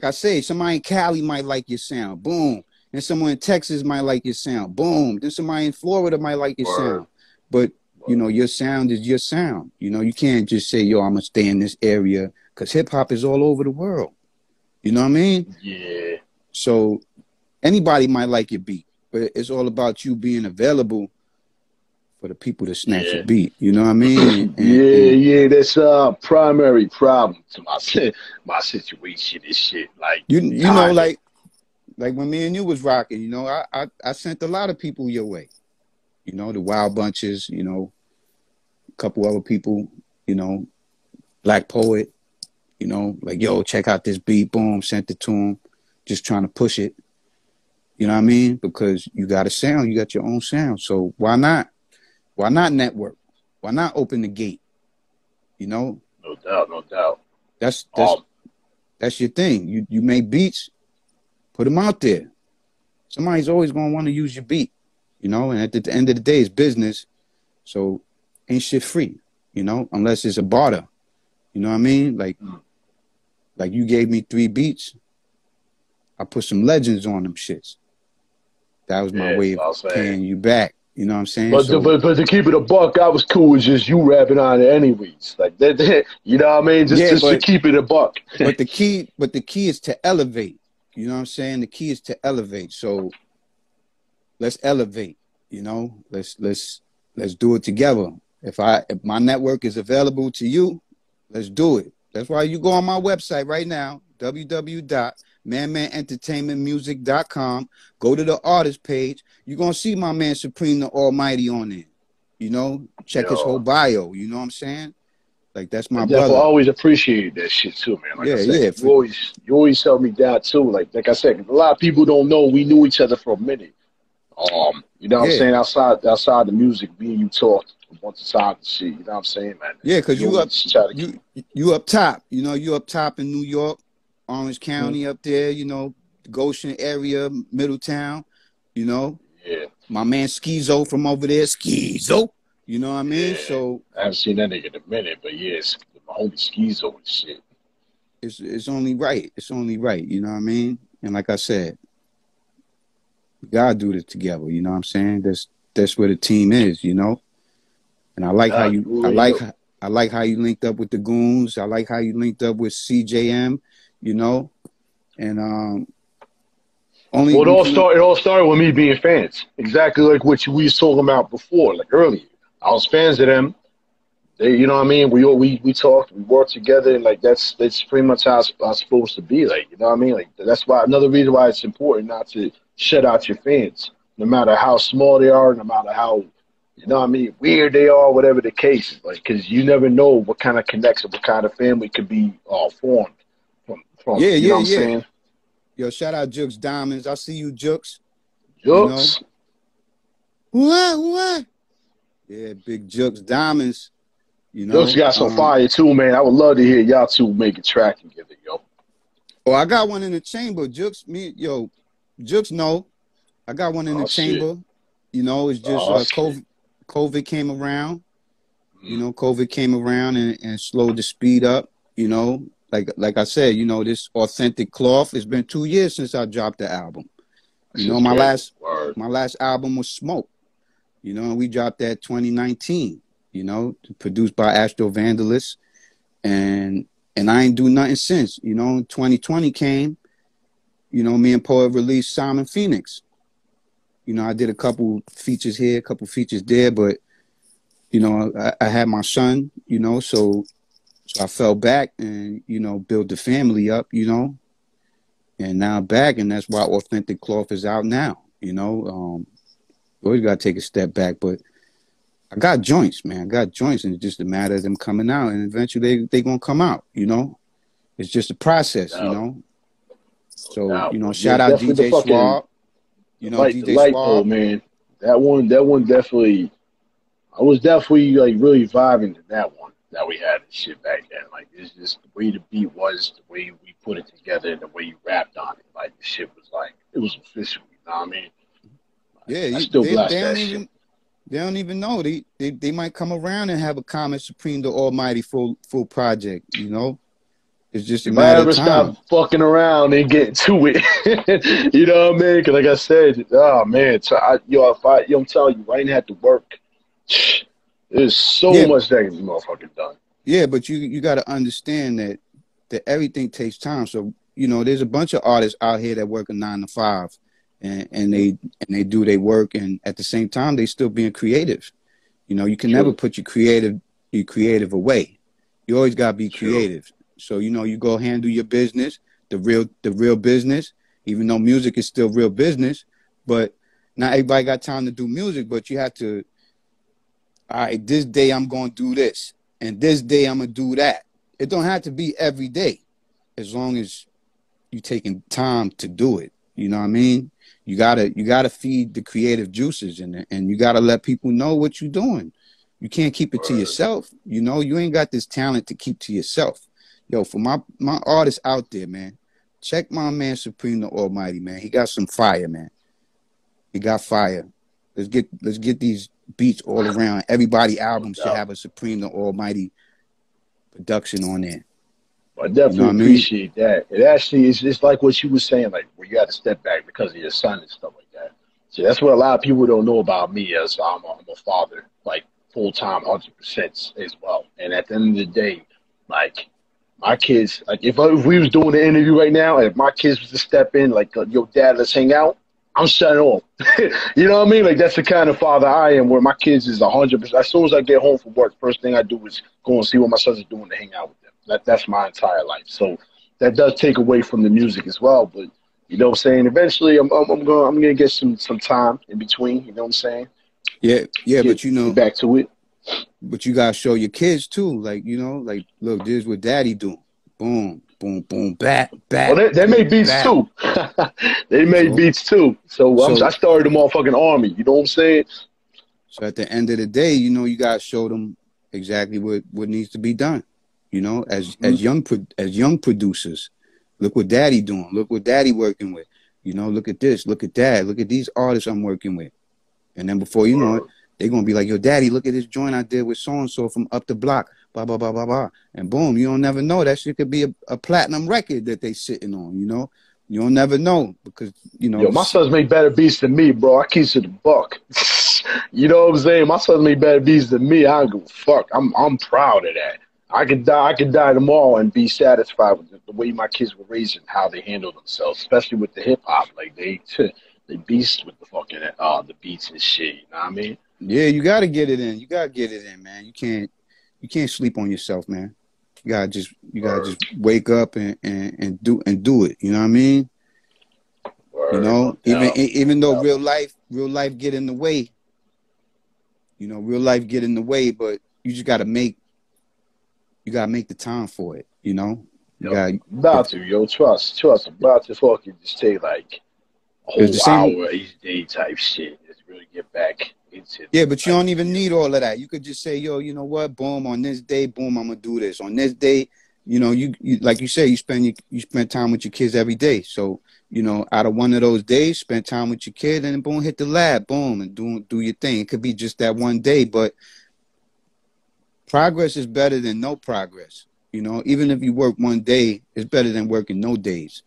I say, somebody in Cali might like your sound. Boom. And someone in Texas might like your sound. Boom. Then somebody in Florida might like your Word. sound. But Word. your sound is your sound. You can't just say, yo, I'm gonna stay in this area because hip hop is all over the world. You know what I mean? Yeah. So anybody might like your beat, but it's all about you being available for the people to snatch your Yeah. beat. You know what I mean? Yeah. That's a primary problem to my situation. This shit, like You know, timing. like when me and you was rocking, I sent a lot of people your way. The Wild Bunches, a couple other people, Black Poet, like, yo, check out this beat, boom, sent it to him, just trying to push it. You know what I mean? Because you got a sound, you got your own sound. So why not? Why not network? Why not open the gate? No doubt, no doubt. That's Um, that's your thing. You make beats, put them out there. Somebody's always gonna want to use your beat, and at the end of the day, it's business. So ain't shit free, unless it's a barter. You know what I mean? Like you gave me 3 beats, I put some legends on them shits. That was my yeah, way of I'll say. paying you back. You know what I'm saying? But to keep it a buck, I was cool with just you rapping on it anyways. Like that, you know what I mean? Yeah, Just to keep it a buck. but the key is to elevate. You know what I'm saying? The key is to elevate. So let's elevate. Let's do it together. If my network is available to you, let's do it. That's why you go on my website right now, www.manmanentertainmentmusic.com. Go to the artist page. You're gonna see my man Supreme the Almighty on there. Check his whole Yo, bio. You know what I'm saying? Like that's I my definitely brother. always appreciated that shit too, man. Like I Yeah, said, yeah. you always tell me that too. Like I said, a lot of people don't know we knew each other for a minute. You know what I'm Yeah. saying? Outside the music, me and you talked once a time and shit. You know what I'm saying, man? Yeah, because We always try to keep. you up top. You up top in New York, Orange Mhm. County up there, Goshen area, Middletown, you know. Yeah, My man Schizo from over there, Schizo. You know what I mean? yeah. So I haven't seen that nigga in a minute, but yes, my homie Schizo and shit. it's only right. It's only right, you know what I mean? And like I said, we gotta do this together, you know what I'm saying? That's where the team is. And I like how Nah, you you I already like know. I like how you linked up with the goons. I like how you linked up with CJM, you know. And only Well, reason it all started with me being fans. Exactly like what we was talking about before, like earlier. I was fans of them. They, you know what I mean? We talked, we worked together, and like that's pretty much how it's supposed to be. Like, you know what I mean? Like that's why another reason why it's important not to shut out your fans, no matter how small they are, no matter how, you know what I mean, weird they are, whatever the case is. Like, because you never know what kind of connection, what kind of family could be formed from yeah, you know yeah, what I'm yeah. saying? Yo, shout out Jukes Diamonds. I see you, Jukes. You know. Jokes. What? Yeah, big Jukes Diamonds, you Jokes know. got some fire too, man. I would love to hear y'all two make a track together, yo. Oh, I got one in the chamber. Jukes know. I got one in the Oh shit. chamber. It's just Oh shit. COVID came around. Mm. COVID came around and slowed the speed up, Like I said, this authentic cloth. It's been 2 years since I dropped the album. That shit's My crazy. last Word. my last album was Smoke. And we dropped that 2019, produced by Astro Vandalist. And I ain't do nothing since. 2020 came, me and Poet released Simon Phoenix. I did a couple features here, a couple features there, but I had my son, so I fell back and, built the family up, and now I'm back, and that's why Authentic Cloth is out now, always got to take a step back, but I got joints, man. I got joints, and it's just a matter of them coming out, and eventually they going to come out, It's just a process, No, no So, doubt. But yeah, shout out definitely the DJ fucking Swab, the DJ light bulb, Swab. man. That one definitely. I was definitely like really vibing to that one that we had and shit back then. Like it's just the way the beat was, the way we put it together and the way you rapped on it. Like the shit was like it was official. You know what I mean? Yeah, I still they blast don't that shit. even know. They might come around and have a Comet Supreme the Almighty full project. You know, it's just a If I matter of ever stop time. fucking around and get to it, you know what I mean? Because like I said, oh man, so I'm telling you, I ain't had to work. There's so Yeah, much that can be motherfucking done. yeah, but you got to understand that everything takes time. So you know, there's a bunch of artists out here that work a 9 to 5, and they do their work, and at the same time they still being creative. You know, you can never True, put your creative away. You always got to be true. creative. So you know, you go handle your business, the real business. Even though music is still real business, but not everybody got time to do music. But you have to. All right, this day I'm going to do this, and this day I'm going to do that. It don't have to be every day, as long as you taking time to do it. You know what I mean? You gotta feed the creative juices in it, and you gotta let people know what you're doing. You can't keep it to Word. yourself. You know, you ain't got this talent to keep to yourself. Yo, for my artists out there, man, check my man Supreme the Almighty, man. He got some fire, man. He got fire. Let's get these beats all around. Everybody No album should doubt. have a Supreme the Almighty production on there. I You know definitely what I mean? appreciate that. It actually is just like what you were saying, like where you got to step back because of your son and stuff like that. So that's what a lot of people don't know about me as I'm a father, like full time, 100% as well. And at the end of the day, like my kids, like if we was doing an interview right now, and if my kids was to step in, like yo, dad, let's hang out. I'm shutting off. You know what I mean? Like that's the kind of father I am. Where my kids is 100%. As soon as I get home from work, first thing I do is go and see what my sons are doing to hang out with them. That's my entire life. So that does take away from the music as well. But you know what I'm saying? Eventually, I'm gonna get some time in between. You know what I'm saying? Yeah, yeah, Get but you know, back to it. but you gotta show your kids too. Like, you know, like look, this is what daddy doing. Boom, boom, boom, bat, Well, bat, they boom, made beats bat. too. They made So beats too. So I so started a motherfucking army. You know what I'm saying? so at the end of the day, you know, you gotta show them exactly what needs to be done. You know, Hmm. as young producers, look what daddy doing. Look what daddy working with. You know, look at this, look at that, look at these artists I'm working with. And then before you know it, they're gonna be like, yo, daddy, look at this joint I did with so and so from up the block, blah, blah, blah, blah, blah. And boom, you don't never know. That shit could be a platinum record that they sitting on, you know? You don't never know because, you know, Yo, my sons make better beats than me, bro. I keep it a buck. You know what I'm saying? My sons make better beats than me. I don't give a fuck. I'm proud of that. I could die tomorrow and be satisfied with the way my kids were raised and how they handle themselves, especially with the hip hop. Like they beast with the fucking the beats and shit. You know what I mean? yeah, you gotta get it in. You gotta get it in, man. You can't sleep on yourself, man. You gotta Word, just wake up and do it. You know what I mean? You word, no know, doubt, no even though doubt. real life get in the way, you know, real life get in the way, but you just you gotta make the time for it, you know? You Yo, got I'm if about to, yo, trust. I'm about to fucking just take like a it's the whole same. hour each day type shit. Just really get back into Yeah, but you like don't even need all of that. You could just say, yo, you know what? Boom, on this day, boom, I'm gonna do this. On this day, you know, you like you say, you spend time with your kids every day. So, you know, out of one of those days, spend time with your kid and boom, hit the lab, boom, and do your thing. It could be just that one day, but progress is better than no progress. You know, even if you work one day, it's better than working no days.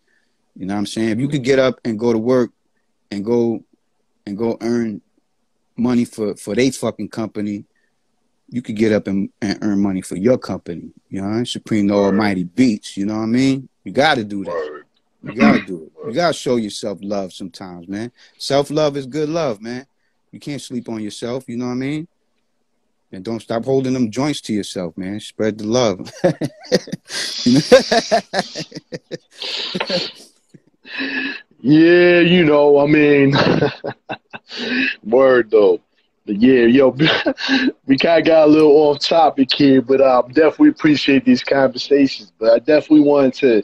You know what I'm saying? If you could get up and go to work and go earn money for their fucking company, you could get up and earn money for your company. You know, Supreme the word, Almighty Beats. You know what I mean? You got to do that. word, You got to do it. You word. got to show yourself love sometimes, man. Self love is good love, man. You can't sleep on yourself. You know what I mean? And don't stop holding them joints to yourself, man. Spread the love. You know? Yeah, you know, I mean, word though. But yeah, yo, we kind of got a little off topic here, but definitely appreciate these conversations. But I definitely wanted to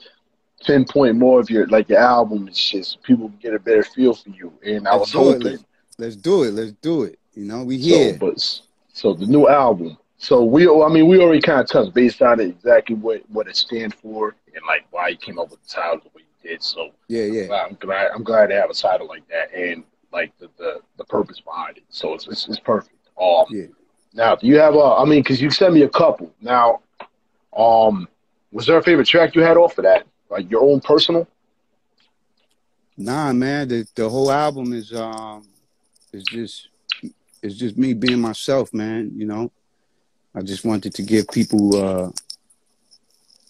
pinpoint more of your album and shit, so people can get a better feel for you. And I Let's was do it. hoping Let's do it. Let's do it. You know, we so, here. but so the new album. So I mean, we already kind of touched based on it exactly what it stands for and like why you came up with the title the way you did. So Yeah. I'm glad to have a title like that and like the purpose behind it. So it's perfect. Yeah. Now do you have I mean, because you sent me a couple. Now, was there a favorite track you had off of that? Like your own personal? Nah, man. The whole album is just it's just me being myself, man. You know, I just wanted to give people,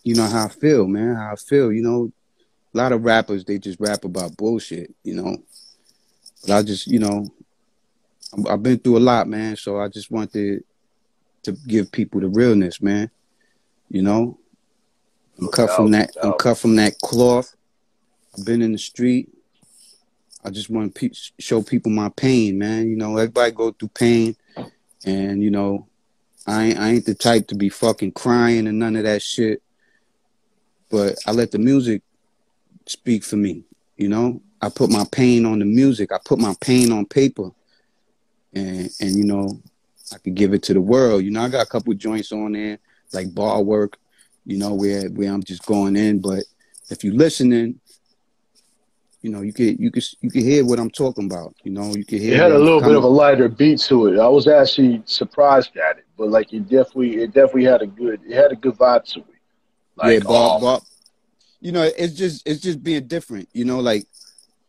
you know, how I feel, man. How I feel. You know, a lot of rappers they just rap about bullshit. You know, but I just, you know, I've been through a lot, man. So I just wanted to give people the realness, man. You know, I'm No cut from doubt, that. no I'm doubt. cut from that cloth. I've been in the street. I just want to show people my pain, man. You know, everybody go through pain, and you know, I ain't the type to be fucking crying and none of that shit. But I let the music speak for me. You know, I put my pain on the music. I put my pain on paper, and you know, I could give it to the world. You know, I got a couple joints on there like bar work. You know, where I'm just going in. But if you listening, you know, you can hear what I'm talking about. You know, you can It hear had where a I'm little bit of coming. a lighter beat to it. I was actually surprised at it, but like it definitely had a good vibe to it. Yeah, Like bar. You know, it's just being different. You know, like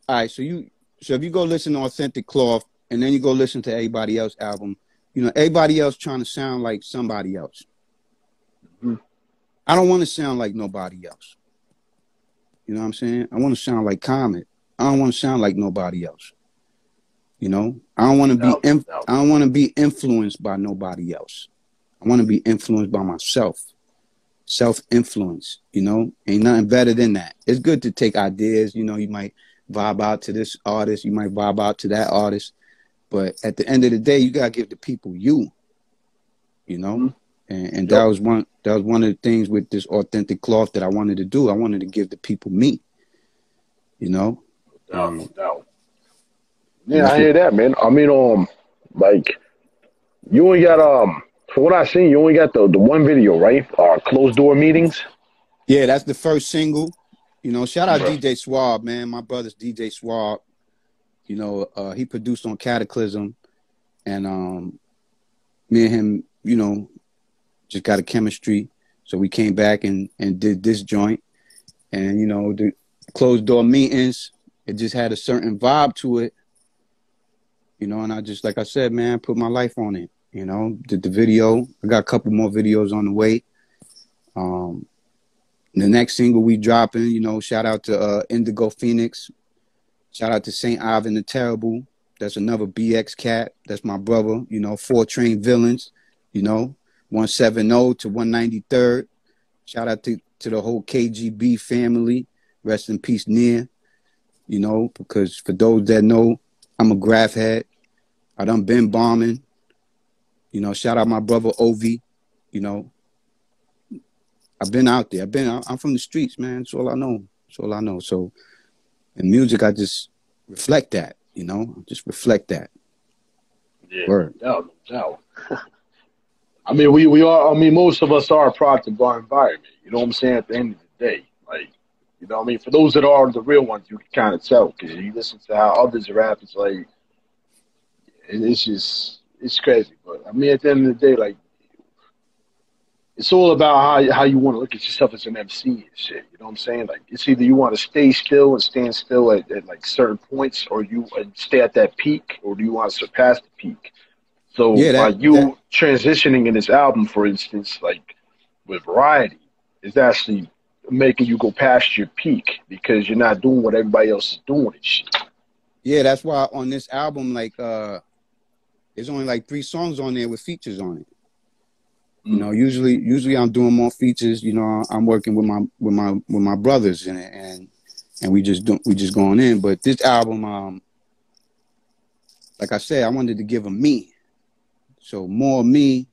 all right, so if you go listen to Authentic Cloth and then you go listen to everybody else album, you know, everybody else trying to sound like somebody else. mhm. I don't want to sound like nobody else. You know what I'm saying? I want to sound like Comet. I don't want to sound like nobody else. You know, I don't want to be No, no. I don't want to be influenced by nobody else. I want to be influenced by myself. Self-influence, you know, ain't nothing better than that. It's good to take ideas, you know, you might vibe out to this artist, you might vibe out to that artist, but at the end of the day, you gotta give the people you know. Mhm. And Yep. that was one of the things with this authentic cloth that I wanted to do. I wanted to give the people me, you know. No, And no. and Yeah, that's I what hear that, man. I mean, like you only got from what I seen, you only got the one video, right? Closed door meetings. yeah, that's the first single. You know, shout out Right. DJ Swab, man. My brother's DJ Swab. You know, he produced on Cataclysm and me and him, you know, just got a chemistry. So we came back and did this joint. And, you know, the closed door meetings, it just had a certain vibe to it, you know, and I just, like I said, man, put my life on it, you know, did the video. I got a couple more videos on the way. Um, the next single we dropping, you know, shout out to Indigo Phoenix. Shout out to St. Ivan the Terrible. That's another BX cat. That's my brother, you know, 4 Train Villains, you know, 170 to 193rd. Shout out to the whole KGB family. Rest in peace, Nia. You know, because for those that know, I'm a graph head. I done been bombing. You know, shout out my brother Ovi. You know, I've been out there. I'm from the streets, man. That's all I know. That's all I know. So in music, I just reflect that. You know, just reflect that. Yeah, Word. no, no. I mean, we are. I mean, most of us are a product of our environment. You know what I'm saying? At the end of the day, like, you know what I mean? For those that are the real ones, you can kind of tell because you listen to how others rap. It's like, it's just, it's crazy. But I mean, at the end of the day, like, it's all about how you want to look at yourself as an MC and shit. You know what I'm saying? Like, it's either you want to stay still and stand still at like certain points, or you stay at that peak, or do you want to surpass the peak? So Yeah, by that you transitioning in this album, for instance, like with variety, is actually making you go past your peak because you're not doing what everybody else is doing and shit. yeah, that's why on this album, like there's only like 3 songs on there with features on it. You Mm. know, usually I'm doing more features. You know, I'm working with my brothers and we just going in. But this album, like I said, I wanted to give them me. So more me,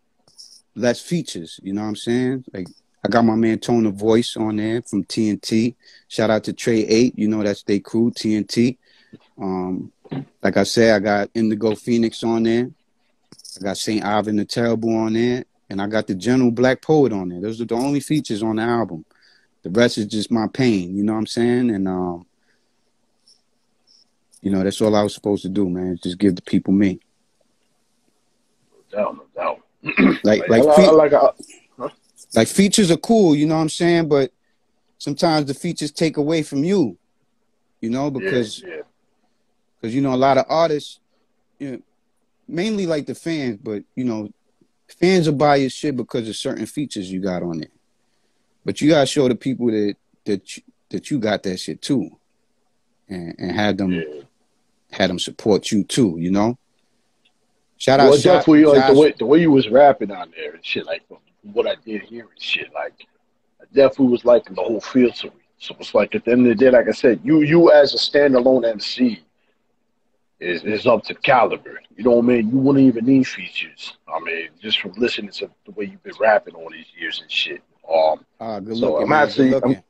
less features. You know what I'm saying? Like I got my man Tone the Voice on there from TNT. Shout out to Trey 8. You know that's they crew TNT. Um, like I said, I got Indigo Phoenix on there. I got St. Ivan the Terrible on there. And I got the General Black Poet on there. Those are the only features on the album. The rest is just my pain. You know what I'm saying? And you know, that's all I was supposed to do, man. Just give the people me. No doubt. Like Huh? like features are cool. You know what I'm saying? But sometimes the features take away from you. You know, because you know, a lot of artists, you know, mainly like the fans, but you know, fans will buy your shit because of certain features you got on it. But you gotta show the people that you got that shit too, and have them support you too. You know. Shout out, Well, definitely like Josh. the way you was rapping on there and shit. Like from what I did here and shit. Like I definitely was liking the whole feel to me. So it's like at the end of the day, like I said, you as a standalone MC is up to caliber. You know what I mean? You wouldn't even need features. I mean, just from listening to the way you've been rapping all these years and shit. Good So looking, I'm man. Good actually looking.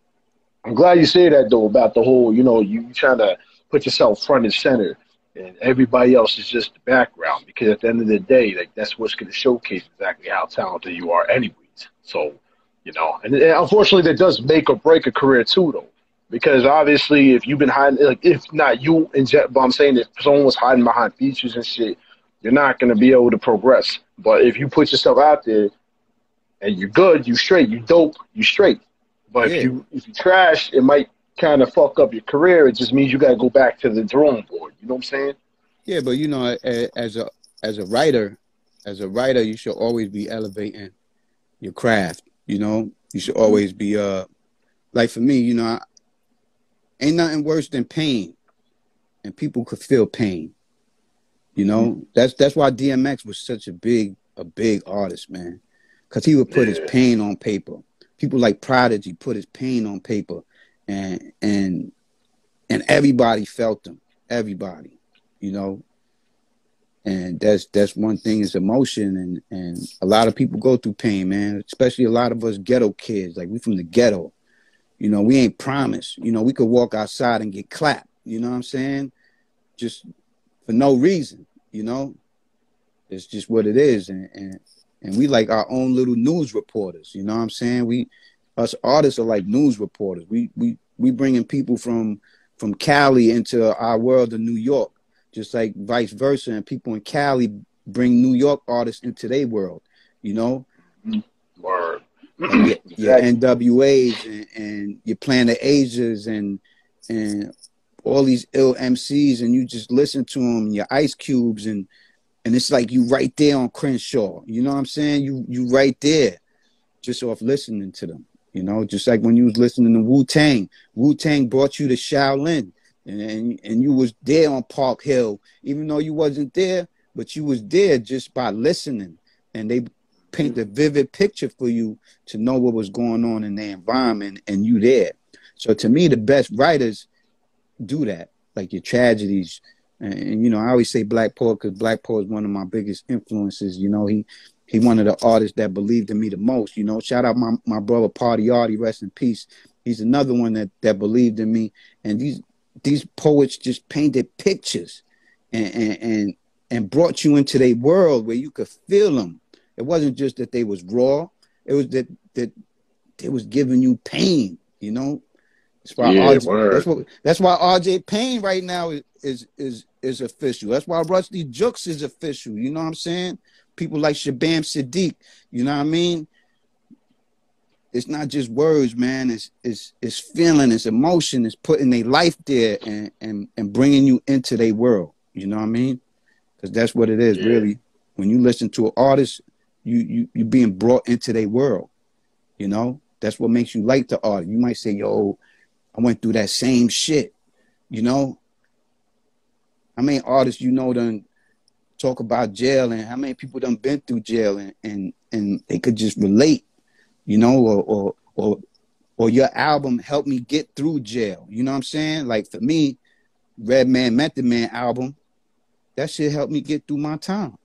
I'm glad you say that though about the whole, you know, you trying to put yourself front and center, and everybody else is just the background. Because at the end of the day, like that's what's going to showcase exactly how talented you are, anyways. So, you know, and unfortunately, that does make or break a career too, though. Because obviously, if you've been hiding, like if not you, but I'm saying if someone was hiding behind features and shit, you're not going to be able to progress. But if you put yourself out there and you're good, you straight, you dope, you straight. But Yeah, if you trash, it might kind of fuck up your career. It just means you got to go back to the drawing board. You know what I'm saying? yeah, but you know, as a writer, you should always be elevating your craft. You know, you should always be like for me, you know, ain't nothing worse than pain, and people could feel pain. You know, that's why DMX was such a big artist, man, because he would put his Yeah. pain on paper. People like Prodigy put his pain on paper, and and and everybody felt him. Everybody, you know, and that's one thing is emotion, and a lot of people go through pain, man. Especially a lot of us ghetto kids, like we from the ghetto. You know, we ain't promised. You know, we could walk outside and get clapped. You know what I'm saying? Just for no reason. You know, it's just what it is, and we like our own little news reporters. You know what I'm saying? Us artists are like news reporters. We bringing people from Cali into our world of New York, just like vice versa. And people in Cali bring New York artists into their world. You know, Word. like your Exactly. NWAs and your Planet Asias and all these ill MCs, and you just listen to them, your Ice Cubes, and it's like you right there on Crenshaw. You know what I'm saying? You right there, just off listening to them. You know, just like when you was listening to Wu-Tang. Wu-Tang brought you to Shaolin, and you was there on Park Hill, even though you wasn't there, but you was there just by listening, and they paint a vivid picture for you to know what was going on in the environment, and you there. So to me, the best writers do that, like your tragedies. And you know, I always say Black Poet because Black Poet is one of my biggest influences. You know, he one of the artists that believed in me the most. You know, shout out my brother Party Artie, rest in peace. He's another one that believed in me. And these poets just painted pictures and brought you into their world where you could feel them. It wasn't just that they was raw. It was that they was giving you pain. You know. That's why Yeah, RJ, word. that's why RJ Payne right now is official. That's why Rusty Jukes is official. You know what I'm saying? People like Shabam Sadiq. You know what I mean? It's not just words, man. It's feeling, it's emotion, it's putting their life there and bringing you into their world. You know what I mean? Because that's what it is, Yeah. really. When you listen to an artist, you being brought into their world. You know, that's what makes you like the art. You might say, "Yo, I went through that same shit," you know. How many artists you know done talk about jail, and how many people done been through jail, and they could just relate, you know, or your album helped me get through jail. You know what I'm saying? Like for me, Red Man Method Man album, that shit helped me get through my time.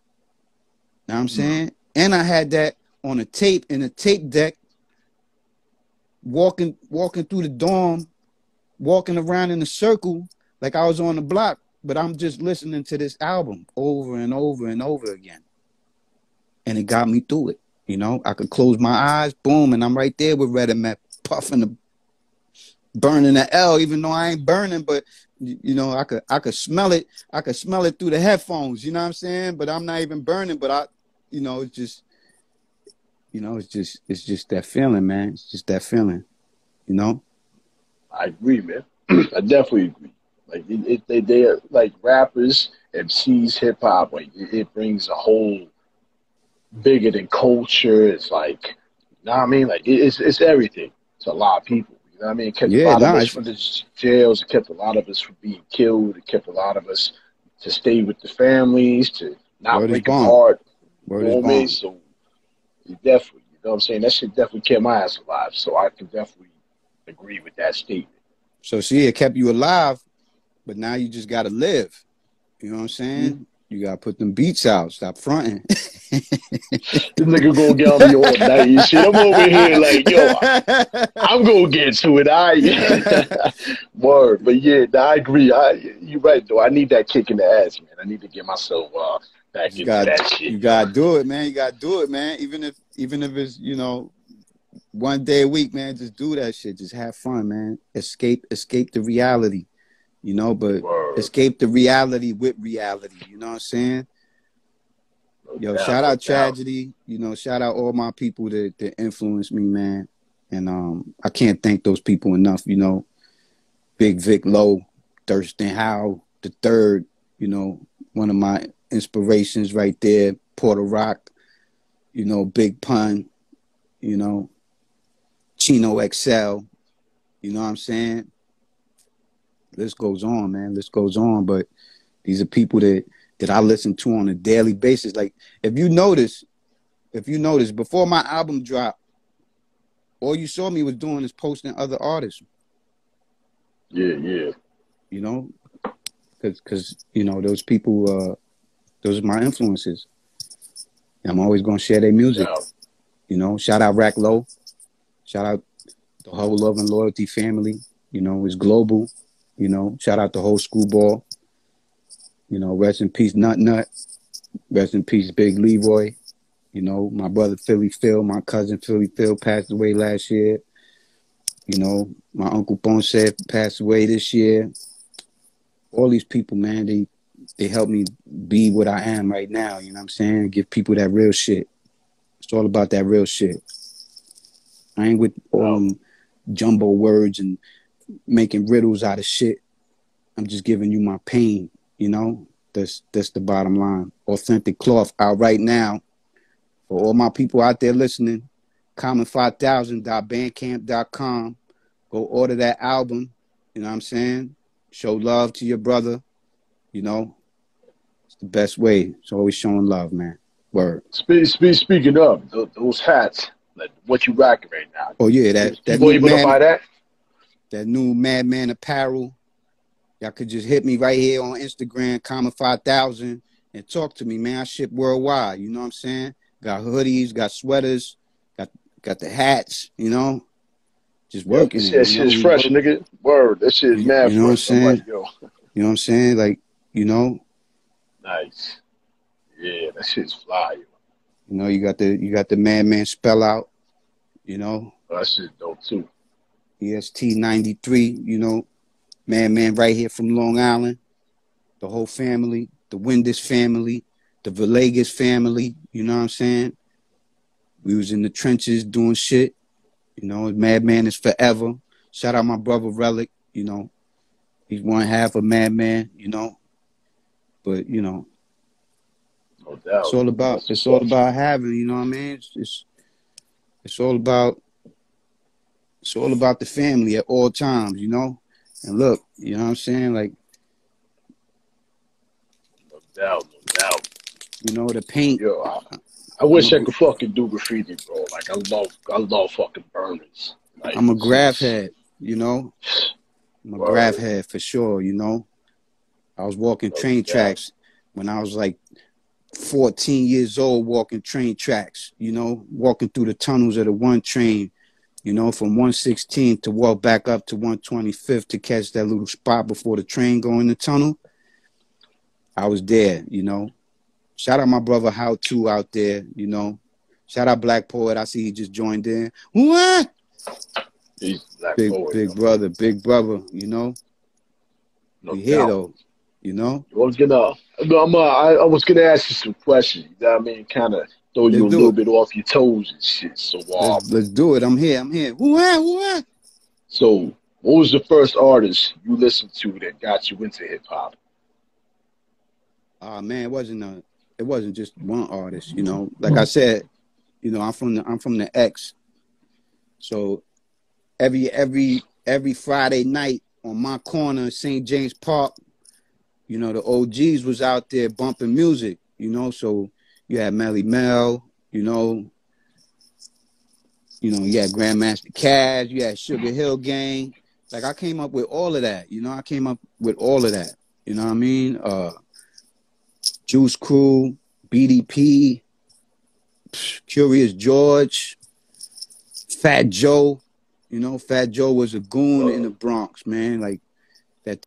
Know what I'm saying? And I had that on a tape in a tape deck, walking through the dorm, walking around in a circle like I was on the block, but I'm just listening to this album over and over and over again. And it got me through it. You know, I could close my eyes, boom, and I'm right there with Red and Matt puffing burning the L, even though I ain't burning, but you know, I could smell it. I could smell it through the headphones. You know what I'm saying? But I'm not even burning. But you know, it's just, you know, it's just that feeling, man. It's just that feeling. You know. I agree, man. I definitely agree. Like they're like rappers, MCs, hip hop. Like it brings a whole bigger than culture. It's like, you know what I mean? Like it's everything to a lot of people. You know what I mean? It kept a Yeah, lot of us nice. from the jails. It kept a lot of us from being killed. It kept a lot of us to stay with the families, to not Word is break bond. apart. Word is You know what I mean? bond. So it definitely, you know what I'm saying? That shit definitely kept my ass alive. So I can definitely agree with that statement. So see, it kept you alive, but now you just gotta live. You know what I'm Hmm? saying? You gotta put them beats out. Stop fronting. This nigga gonna get on me all night and shit. I'm over here like, yo, I'm gonna get to it. Word, but yeah, I agree. You're right though. I need that kick in the ass, man. I need to get myself back Just into got that shit, you yo. gotta do it, man. You gotta do it, man. Even if it's, you know, one day a week, man, just do that shit. Just have fun, man. Escape the reality, you know, but Word, escape the reality with reality. You know what I'm saying? no Yo, doubt, shout no out doubt. Tragedy. You know, shout out all my people that influenced me, man. And I can't thank those people enough, you know. Big Vic Lowe, Thurston Howe, the third, you know, one of my inspirations right there. Porter Rock, you know, Big Pun, you know, Chino XL, you know what I'm saying? List goes on, man. List goes on. But these are people that I listen to on a daily basis. Like if you notice before my album dropped, all you saw me was doing is posting other artists, Yeah, yeah. you know, because you know those people, those are my influences. I'm always gonna share their No music, doubt. you know. Shout out Rack Low, shout out the whole Love and Loyalty family. You know, it's global. You know, shout out the whole Schoolball. You know, rest in peace, Nut Nut. Rest in peace, Big Leroy. You know, my brother Philly Phil, my cousin Philly Phil passed away last year. You know, my uncle Ponce passed away this year. All these people, man, they help me be what I am right now. You know what I'm saying? Give people that real shit. It's all about that real shit. I ain't with all No, them jumbo words and making riddles out of shit. I'm just giving you my pain, you know? That's the bottom line. Authentic Cloth out right now. For all my people out there listening, common5000.bandcamp.com. Go order that album. You know what I'm saying? Show love to your brother. You know, it's the best way. It's always showing love, man. Word. speaking of those hats, like what you rocking right now? Oh yeah, Is that people new able to buy that? Madman apparel. Y'all could just hit me right here on Instagram, Common5000, and talk to me, man. I ship worldwide. You know what I'm saying? Got hoodies, got sweaters, got the hats. You know, just Yo, working this it. shit, You know, shit's we fresh, work. nigga. Word, this shit's mad You know what I'm fresh. I'm saying? like, yo, You know what I'm saying? Like, you know, nice. Yeah, that shit's fly. Yo. you got the Madman spell out. You know, That shit dope too. EST 93. You know, Madman right here from Long Island. The whole family, the Windus family, the Villegas family. You know what I'm saying? We was in the trenches doing shit. You know, Madman is forever. Shout out my brother Relic. You know, he's one half of Madman. You know, but you know, No doubt. That's it's what's all up. about having. You know what I mean? It's all about the family at all times. You know, and look, you know what I'm saying? Like, No doubt, no doubt. you know, the paint. Yo, I I'm wish a I could fucking do graffiti, bro. Like I love fucking burners. Like I'm a it's graph just head. You know, I'm a graph word, head for sure. You know. I was walking no train doubt. tracks when I was like 14 years old, walking train tracks, you know, walking through the tunnels of the one train, you know, from 116 to walk back up to 125th to catch that little spot before the train go in the tunnel. I was there, you know. Shout out my brother How To out there, you know. Shout out Black Poet. I see he just joined in. What? He's Black Poet, big yo. brother, big brother. You know, No we here doubt. though. You know, I was gonna, I was gonna ask you some questions. You know what I mean? Kind of throw let's you a do little it. bit off your toes and shit. So, Let's do it. I'm here. I'm here. Who at? Who at? so what was the first artist you listened to that got you into hip hop? Man, it wasn't just one artist. You know, like I said, you know, I'm from the X. So every Friday night on my corner in St. James Park, you know, the OGs was out there bumping music, you know. So you had Melly Mel, you had Grandmaster Caz, you had Sugar Hill Gang. Like I came up with all of that, you know. I came up with all of that, you know what I mean? Juice Crew, BDP, Curious George, Fat Joe. You know, Fat Joe was a goon in the Bronx, man. Like that,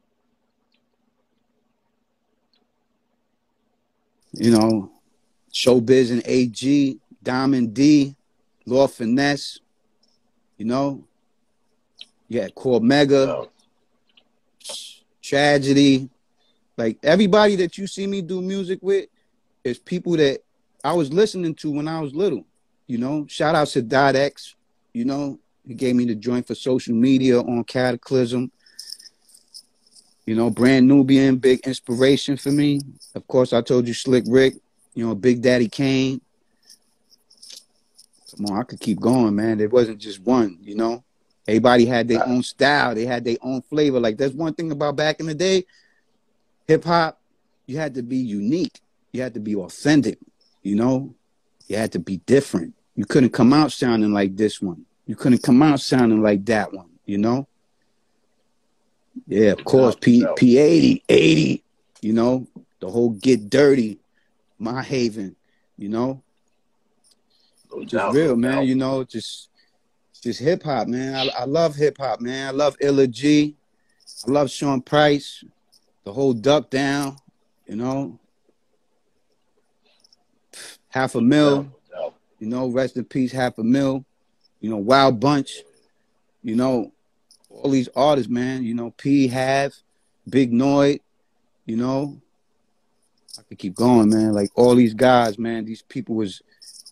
you know, Showbiz and AG, Diamond D, Lord Finesse, you know, yeah, Core Mega, No, Tragedy. Like everybody that you see me do music with is people that I was listening to when I was little. You know, shout out to Dot X, you know, he gave me the joint for social media on Cataclysm. You know, Brand Nubian, big inspiration for me. Of course, I told you Slick Rick, you know, Big Daddy Kane. Come on, I could keep going, man. There wasn't just one, you know. Everybody had their own style. They had their own flavor. Like, that's one thing about back in the day, hip hop, you had to be unique. You had to be authentic, you know. You had to be different. You couldn't come out sounding like this one. You couldn't come out sounding like that one, you know. Yeah, of course, no, no, P80, you know, the whole Get Dirty, My Haven, you know, no just doubt, no real, man, doubt. you know, just hip hop, man. I love hip hop, man. I love Illa G. I love Sean Price, the whole Duck Down, you know, Half a No doubt, Mil, no doubt. you know, rest in peace, Half a Mil, you know, Wild Bunch, you know, all these artists, man, you know, P Have, Big Noid, you know, I could keep going, man. Like all these guys, man, these people was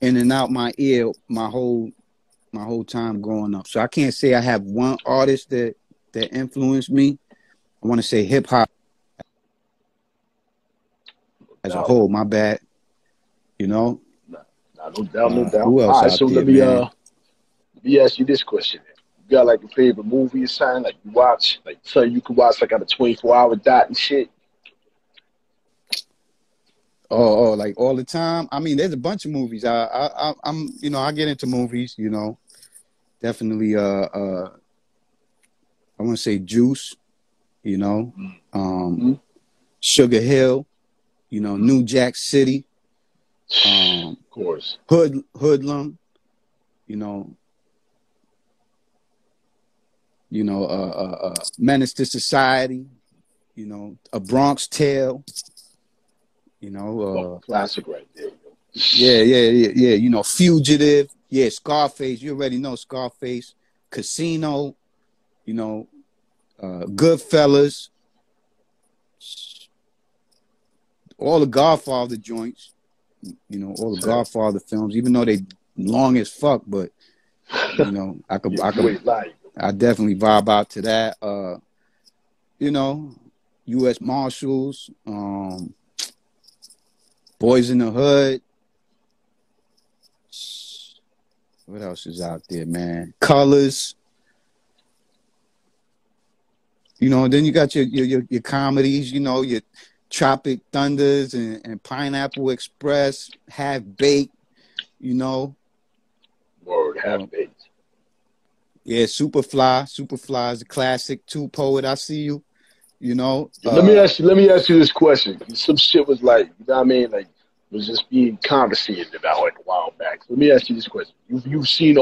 in and out my ear my whole time growing up. So I can't say I have one artist that influenced me. I want to say hip hop No as a doubt. whole. My bad. You know. No doubt, no doubt. Who All else right, out so there, man? let me ask you this question. You got like a favorite movie or something like you watch, like something you could watch like on a 24-hour dot and shit? Like all the time. I mean, there's a bunch of movies. I'm, you know, I get into movies. You know, definitely. I want to say Juice. You know, Mm-hmm. Sugar Hill. You know, New Jack City. Of course. Hoodlum. You know, Menace to Society. You know, A Bronx Tale. You Oh, know, classic right there. yeah. You know, Fugitive. Yeah, Scarface. You already know Scarface. Casino. You know, Goodfellas. All the Godfather joints. You know, all the So, Godfather films. Even though they long as fuck, but you know, you ain't lying. I definitely vibe out to that. You know, U.S. Marshals. Boys in the Hood. What else is out there, man? Colors. You know, and then you got your comedies, you know, your Tropic Thunders and Pineapple Express, Half Baked, you know. Word, half Uh, baked. yeah, Superfly is a classic. Two Poet, I See You, you know. Let me ask you this question. Some shit was like, you know what I mean? Like, was just being conversated about like a while back. So let me ask you this question. You've seen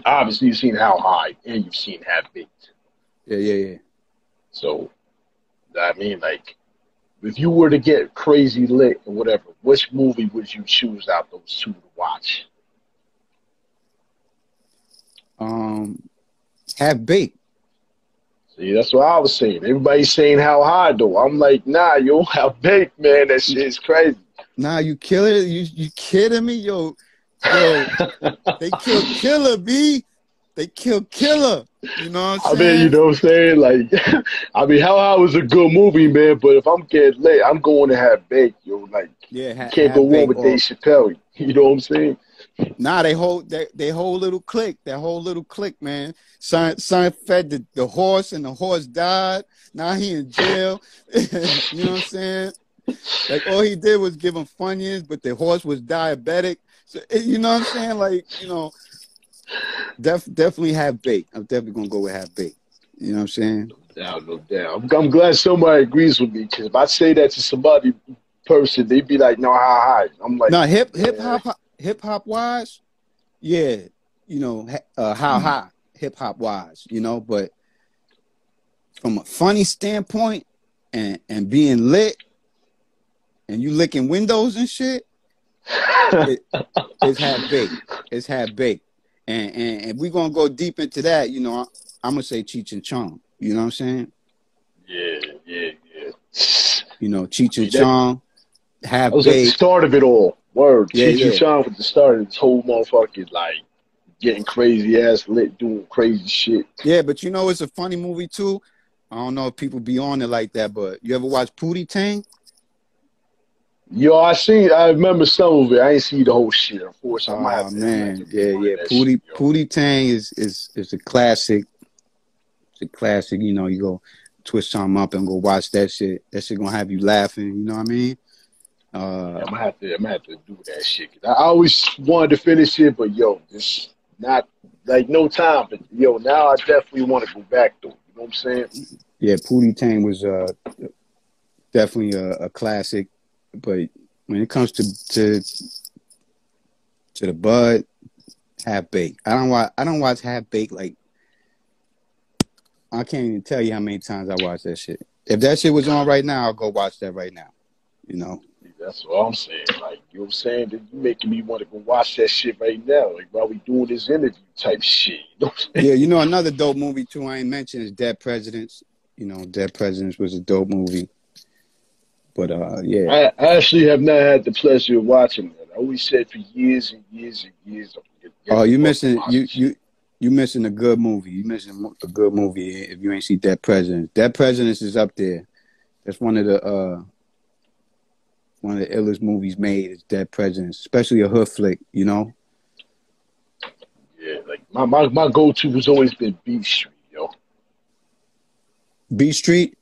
obviously you've seen How High and you've seen Half Baked. Yeah. So I mean, like, if you were to get crazy lit or whatever, which movie would you choose out those two to watch? Half baked. See, that's what I was saying. Everybody's saying how high though. I'm like, nah, yo, how big, man. That shit is crazy. Nah, you killing it? You kidding me? Yo, they killed Killer, B. They killed Killer. You know what I'm I mean, you saying? know what I'm saying? Like, I mean, How High was a good movie, man. But if I'm getting late, I'm going to have baked, yo. Like, Yeah, you can't go half wrong baked. with Dave Chappelle. You know what I'm saying? Nah, they whole little clique, man. Son fed the horse, and the horse died. Now he in jail. You know what I'm saying? Like, all he did was give him Funyuns, but the horse was diabetic. So, you know what I'm saying? Like, definitely have baked. I'm definitely gonna go with have baked. You know what I'm saying? No doubt. I'm glad somebody agrees with me because if I say that to somebody person, they'd be like, "No, How High." I'm like, Now, hip yeah. hop wise, yeah, how high hip hop wise, but from a funny standpoint and being lit and you licking windows and shit, it's half baked. It's half baked. And if we're gonna go deep into that, I'm gonna say Cheech and Chong. You know what I'm saying? Yeah. Cheech and See, that Chong, half was at the baked. start of it all. Word. Yeah, Cheech and yeah. Chong was the start of this whole motherfucking like getting crazy ass lit, doing crazy shit. Yeah, but it's a funny movie too. I don't know if people be on it like that, but you ever watch Pootie Tang? Yo, I remember some of it. I ain't see the whole shit. Unfortunately, Oh I'm gonna have to man, yeah. rewind that shit, yo. Pootie Tang is a classic. It's a classic. You go twist something up and go watch that shit. That shit gonna have you laughing. You know what I mean? Yeah, I'm gonna have to do that shit. 'Cause I always wanted to finish it, but yo, this not like no time. But yo, now I definitely want to go back to it. You know what I'm saying? Yeah, Pootie Tang was definitely a classic. But when it comes to the Bud, half baked. I don't watch half baked. Like, I can't even tell you how many times I watched that shit. If that shit was on right now, I'll go watch that right now. That's what I'm saying. Like, you know what I'm saying? That you making me want to go watch that shit right now. Like, while we doing this interview type shit. You know what I'm saying? Yeah, another dope movie too I ain't mentioned is Dead Presidents. Dead Presidents was a dope movie. But yeah. I actually have not had the pleasure of watching that. I always said for years and years and years. Oh, you missing a good movie. You missing a good movie if you ain't see Dead Presidents. Dead Presidents is up there. That's one of the illest movies made is Dead Presidents, especially a hood flick. Yeah, like my go to has always been Beat Street, yo. B Street,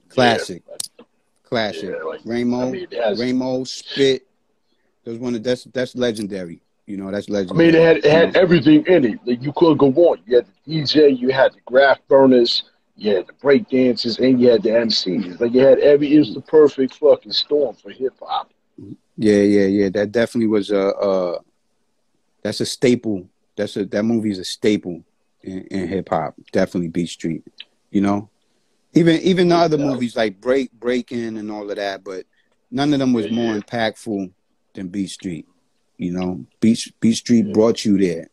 classic. Yeah, Classic. yeah, like, Ramo, Spit. That's legendary. That's I mean, legendary. it had everything in it. Like, you couldn't go wrong. You had the DJ, you had the graph burners, you had the break dancers, and you had the MCs. Like, it was the perfect fucking storm for hip hop. Yeah. That definitely was that's a staple. That movie is a staple in hip hop. Definitely Beat Street. Even the other movies like Breaking and all of that, but none of them was more impactful than Beat Street. Beat Street brought you there.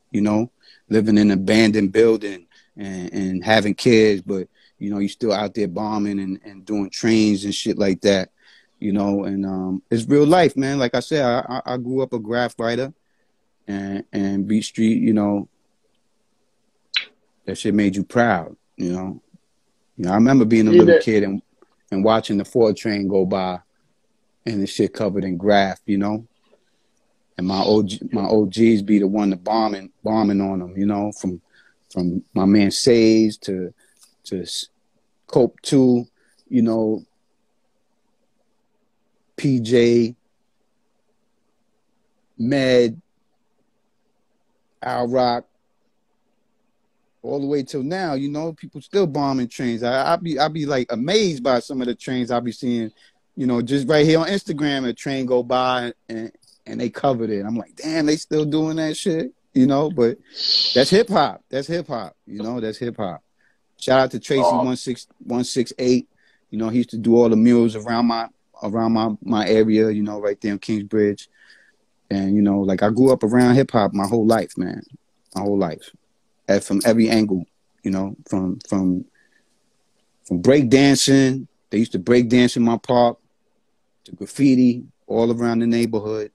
Living in an abandoned building and having kids, but you still out there bombing and doing trains and shit like that. And it's real life, man. Like I said, I grew up a graph writer, and Beat Street, that shit made you proud. I remember being a little kid and watching the 4 train go by, and the shit covered in graph, and my OGs be the one to bombing on them, from my man Sage to Cope 2, PJ, Med, Al Rock, all the way till now, people still bombing trains. I be like amazed by some of the trains I be seeing, just right here on Instagram, a train go by and they covered it. I'm like, damn, they still doing that shit, but that's hip hop. That's hip hop. That's hip hop. Shout out to Tracy 168. He used to do all the murals around my area, right there in Kingsbridge. And, like I grew up around hip hop my whole life, man. My whole life. From every angle, You know, from break dancing. They used to break dance in my park, to graffiti all around the neighborhood.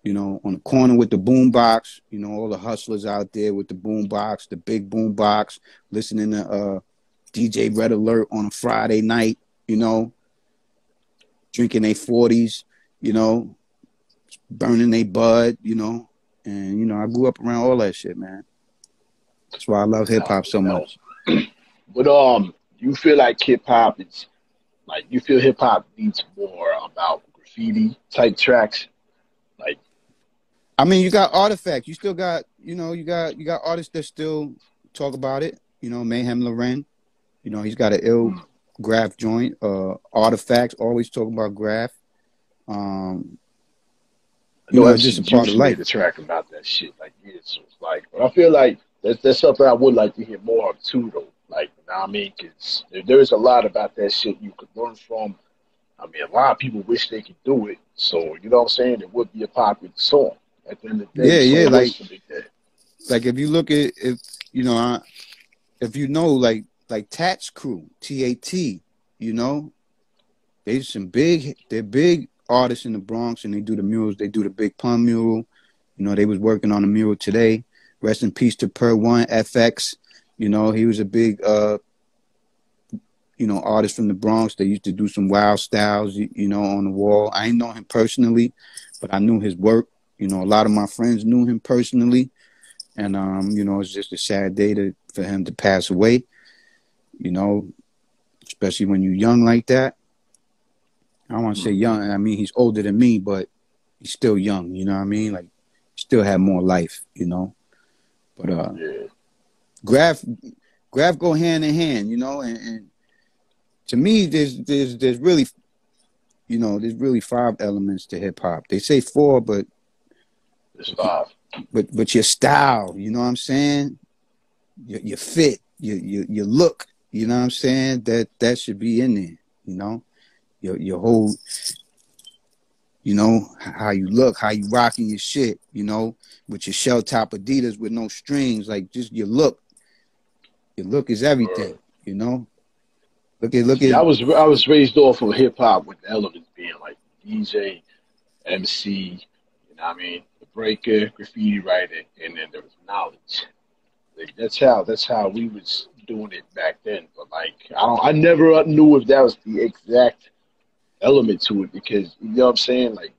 You know, on the corner with the boom box. You know, all the hustlers out there with the boom box, the big boom box, listening to DJ Red Alert on a Friday night. You know, drinking their 40s. You know, burning their bud. You know, and you know, I grew up around all that shit, man. That's why I love hip hop so much. But you feel like hip hop is like you feel hip hop needs more about graffiti type tracks, like. I mean, you got artifacts. You still got, you know, you got artists that still talk about it. You know, Mayhem Loren. You know, he's got an ill graph joint. Artifacts always talk about graph. You know, it's just a part of life. Made a track about that shit like years. So it's like, but I feel like that's something I would like to hear more of too, though. Like, you know what I mean? Because there is a lot about that shit you could learn from. I mean, a lot of people wish they could do it. So, you know what I'm saying? It would be a popular song. At the end of the day, yeah, like if you look at if you know like Tats Crew, TAT, you know, they're big artists in the Bronx, and they do the murals. They do the Big Pun mural. You know, they was working on a mural today. Rest in peace to Per One FX. You know, he was a big you know, artist from the Bronx. They used to do some wild styles, you know, on the wall. I ain't know him personally, but I knew his work. You know, a lot of my friends knew him personally, and you know, it's just a sad day for him to pass away. You know, especially when you're young like that. I don't want to say young. I mean, he's older than me, but he's still young. You know what I mean? Like, he still had more life. You know, but graph go hand in hand. You know, and to me, there's really, you know, there's really 5 elements to hip hop. They say 4, but it's 5. But your style, you know what I'm saying? Your fit, your look, you know what I'm saying? That should be in there, you know? Your whole, you know, how you look, how you rocking your shit, you know, with your shell top Adidas with no strings, like just your look. Your look is everything, you know? Look at I was raised off of hip hop with the elements being like DJ, MC, you know what I mean? Breaker, graffiti writer, and then there was knowledge. Like, that's how we was doing it back then. But like, I never knew if that was the exact element to it, because you know what I'm saying. Like,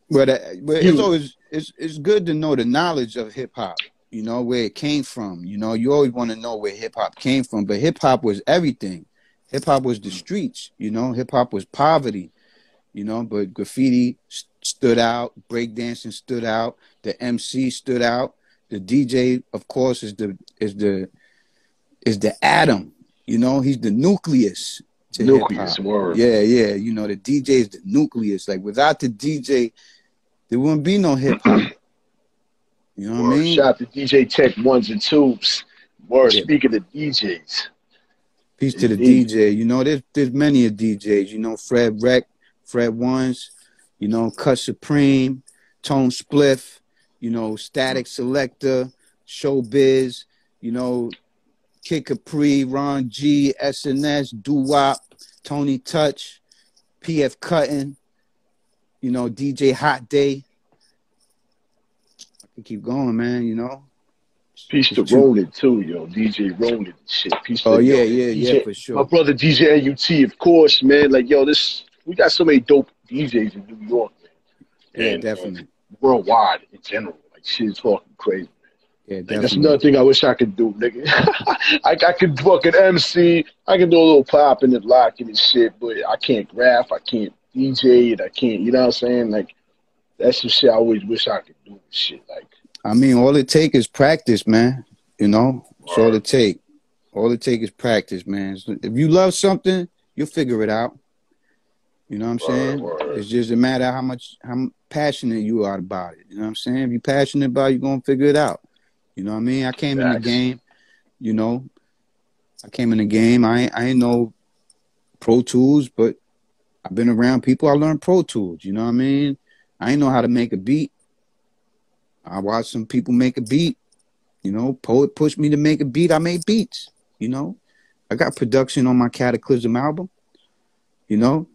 but it's always it's good to know the knowledge of hip hop. You know, where it came from. You know, you always want to know where hip hop came from. But hip hop was everything. Hip hop was the streets. You know, hip hop was poverty. You know, but graffiti stood out, breakdancing stood out, the MC stood out, the DJ, of course, is the atom. You know, he's the nucleus to nucleus hip-hop. word. Yeah. You know, the DJ is the nucleus. Like, without the DJ, there wouldn't be no hip hop. You know what I mean? Shout out to DJ Tech 1s and 2s. Word. Yeah. Speaking of DJs. Peace to the DJ. You know, there's many of DJs. You know, Fred Ones, you know, Cut Supreme, Tone Spliff, you know, Static Selector, Showbiz, you know, Kid Capri, Ron G, SNS, Doo-Wop, Tony Touch, PF Cuttin, you know, DJ Hot Day. I can keep going, man, you know. Peace to Roland too, yo. DJ Roland and shit. Peace to yeah, for sure. My brother DJ NUT, of course, man. Like, yo, we got so many dope DJs in New York, man. Yeah, definitely. And worldwide in general. Like, shit's talking crazy, man. Yeah, like, definitely. that's another thing I wish I could do, nigga. I could fucking MC, I can do a little popping and locking and shit, but I can't graph, I can't DJ it, I can't, you know what I'm saying? Like, that's the shit I always wish I could do and shit. Like, I mean, all it take is practice, man. You know, that's all it take. All it take is practice, man. If you love something, you'll figure it out. You know what I'm saying? It's just a matter of how passionate you are about it. You know what I'm saying? If you're passionate about it, you're gonna figure it out. You know what I mean? I came in the game, you know. I ain't know Pro Tools, but I've been around people. I learned Pro Tools. You know what I mean? I ain't know how to make a beat. I watched some people make a beat. You know, Poet pushed me to make a beat. I made beats. You know, I got production on my Cataclysm album. You know,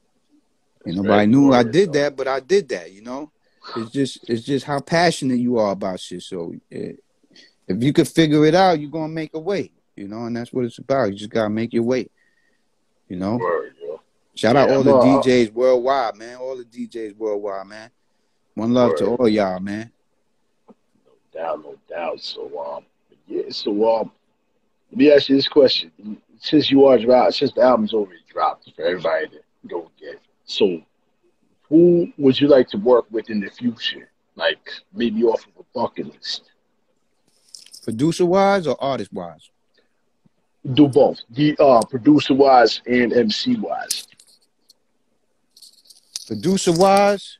and nobody knew I did that, but I did that. You know, it's just how passionate you are about shit. So if you could figure it out, you're gonna make a way. You know, and that's what it's about. You just gotta make your way. You know. Word, yo. Shout out all the DJs worldwide, man. All the DJs worldwide, man. One love to all y'all, man. No doubt. So, yeah. So, let me ask you this question: since you are dropped, since the album's already dropped for everybody to go get, so who would you like to work with in the future? Like maybe off of a bucket list. Producer wise or artist wise? Do both, the producer wise and MC wise. Producer wise,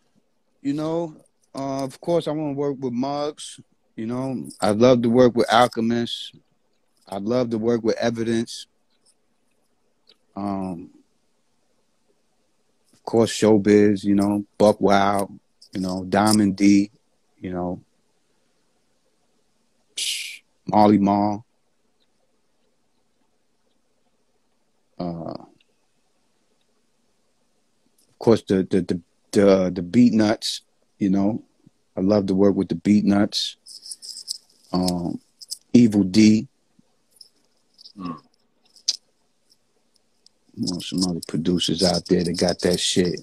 you know, of course I want to work with Muggs. You know, I'd love to work with Alchemist. I'd love to work with Evidence. Of course, Showbiz. You know, Buck Wild. You know, Diamond D. You know, Marley Marl. Of course, the Beat Nuts. You know, I love to work with the Beat Nuts. Evil D. You know, some other producers out there that got that shit.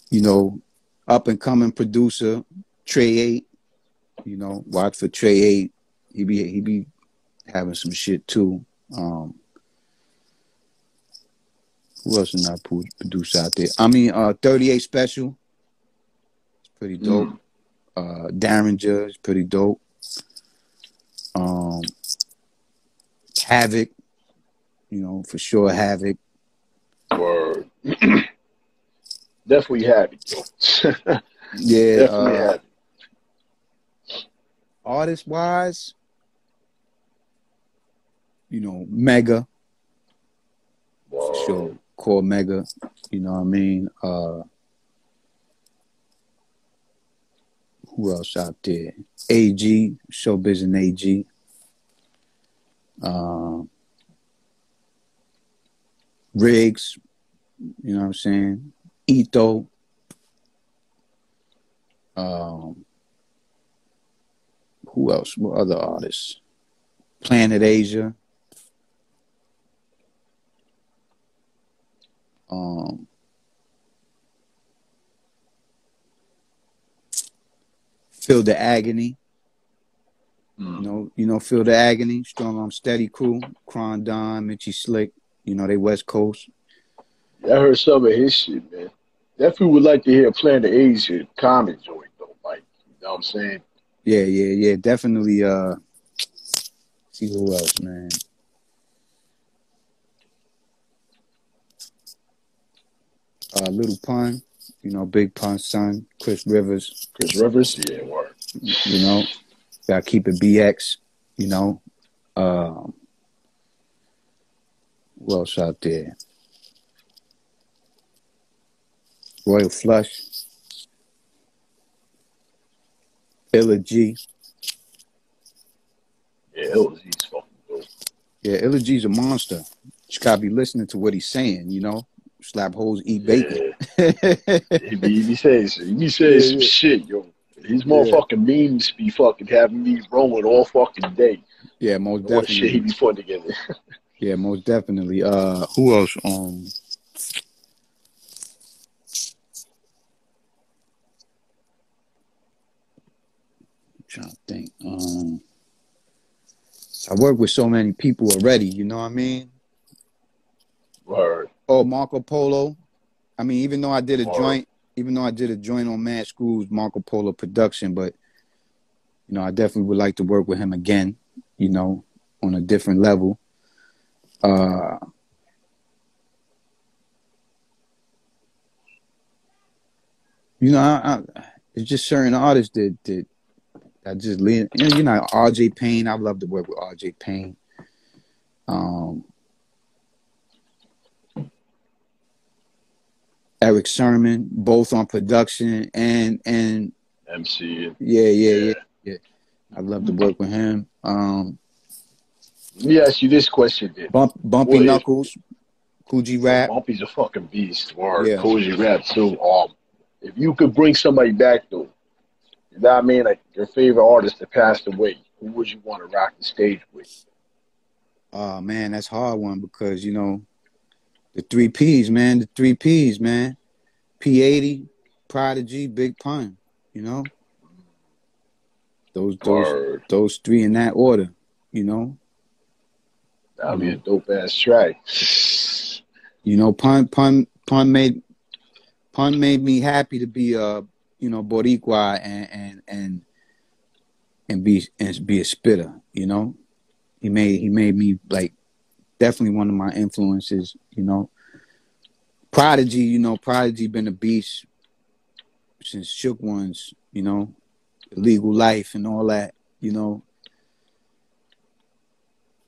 You know, up and coming producer Trey 8. You know, watch for Trey 8. He be having some shit too. Who else is not producer out there? I mean, 38 Special. It's pretty dope. Derringer is pretty dope. Havoc. You know, for sure, Havoc. Word. Definitely Havoc, yo. Yeah. Definitely Havoc. Artist wise, you know, Mega. Whoa. For sure. Core Mega. You know what I mean? Who else out there? AG, Showbiz and AG. Riggs, you know what I'm saying? Etho. Who else? What other artists? Planet Asia. Feel the Agony. You know, Feel the Agony, Strong Arm Steady Crew, Cron Don, Mitchie Slick. You know, they West Coast. I heard some of his shit, man. Definitely would like to hear Planet Asia Comet joint though, like, you know what I'm saying? Yeah. Definitely. See who else, man. Little Pun, you know, Big Pun's son, Chris Rivers. Yeah, word. You know, gotta keep it BX, you know. Who else out there? Royal Flush. Illa G. Yeah, Illa G's fucking dope. Yeah, Illa G's a monster. Just gotta be listening to what he's saying, you know. Slap holes, eat bacon. He be saying some shit, yo. His motherfucking memes be fucking having me rolling all fucking day. Yeah, most definitely. All the shit he be putting together. Yeah, most definitely. Who else? I'm trying to think. I work with so many people already, you know what I mean? Word. Oh, Marco Polo. I mean, even though I did a joint on Mad Screws, Marco Polo production, but you know, I definitely would like to work with him again, you know, on a different level. You know, it's just certain artists that I just lean. You know, RJ Payne. I'd love to work with RJ Payne. Eric Sermon, both on production and MC. Yeah. I'd love to work with him. Let me ask you this question then. Bumpy What if Knuckles, Coogee Rap. Bumpy's a fucking beast, or Yeah. Cozy Rap too? If you could bring somebody back though, you know what I mean? Like your favorite artist that passed away, who would you want to rock the stage with? Oh man, that's a hard one because you know the three P's, man. The three P's, man. P80, Prodigy, Big Pun. You know Word. those three in that order. You know. That'd be a dope ass track. You know, Pun made me happy to be Boricua and be a spitter. You know, he made me like definitely one of my influences. You know, Prodigy been a beast since Shook Ones. You know, Illegal Life and all that. You know,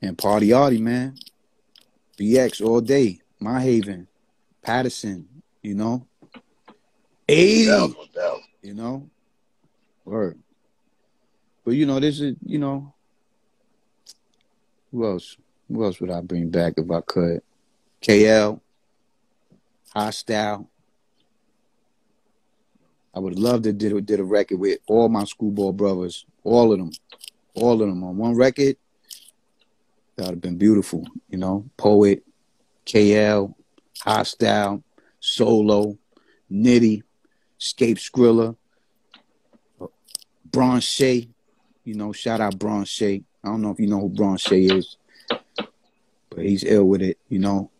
and Party Artie, man, BX all day. My Haven, Patterson, you know, 80, No doubt. you know, word. But you know, this is, you know, who else? Who else would I bring back if I could? KL, Hostile. I would love to did a record with all my Schoolboy brothers, all of them on one record. That would have been beautiful, you know. Poet, KL, Hostile, Solo, Nitty, Scape Skrilla, Bronche, you know, shout out Bronche. I don't know if you know who Bronche is, but he's ill with it, you know.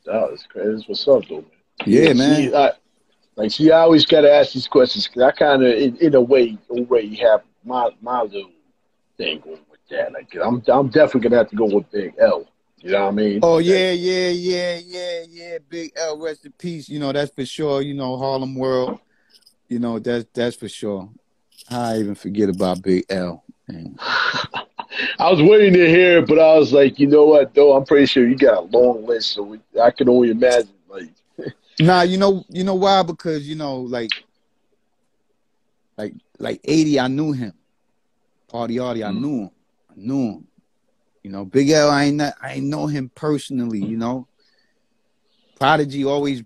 Oh, that's crazy. That's what's up, though, man. Yeah, man. See, I always gotta ask these questions because I kind of, in a way, already have my little thing going with that. Like, I'm definitely gonna have to go with Big L. You know what I mean? Oh yeah. Big L, rest in peace. You know, that's for sure. You know, Harlem World. You know, that's for sure. I even forget about Big L. Man. I was waiting to hear it, but I was like, you know what, though? I'm pretty sure you got a long list, so I can only imagine. Nah, you know why? Because, you know, like 80, I knew him. Party Artie, I knew him. You know, Big L, I ain't know him personally, you know. Prodigy always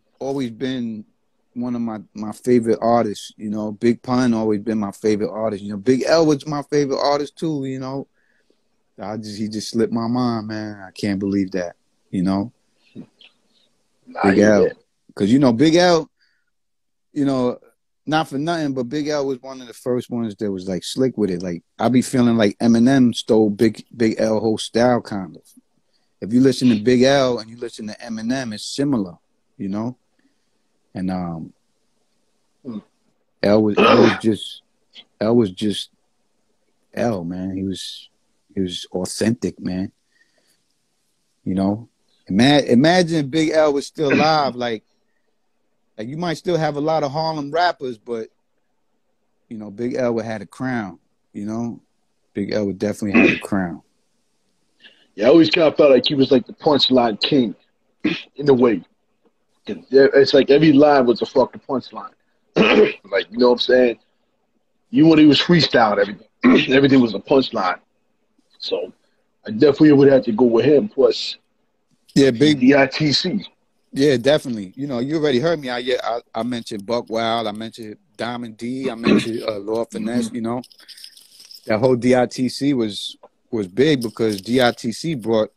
been one of my favorite artists, you know. Big Pun always been my favorite artist. You know, Big L was my favorite artist too, you know. He just slipped my mind, man. I can't believe that, you know. Big L. Because, you know, Big L, you know, not for nothing, but Big L was one of the first ones that was like slick with it. Like I be feeling like Eminem stole Big L whole style kind of. If you listen to Big L and you listen to Eminem, it's similar, you know. And L was just L, man. He was authentic, man. You know, imagine if Big L was still alive, like you might still have a lot of Harlem rappers, but you know, Big L would have a crown. You know, Big L would definitely have a crown. Yeah, I always kind of felt like he was like the punchline king, in a way. It's like every line was a fucking punchline. Like, you know what I'm saying? Even when he was freestyled, everything was a punchline. So I definitely would have to go with him. Plus, yeah, big DITC. Yeah, definitely. You know, you already heard me. I mentioned Buck Wild. I mentioned Diamond D. I mentioned Lord Finesse. You know, that whole DITC was big because DITC brought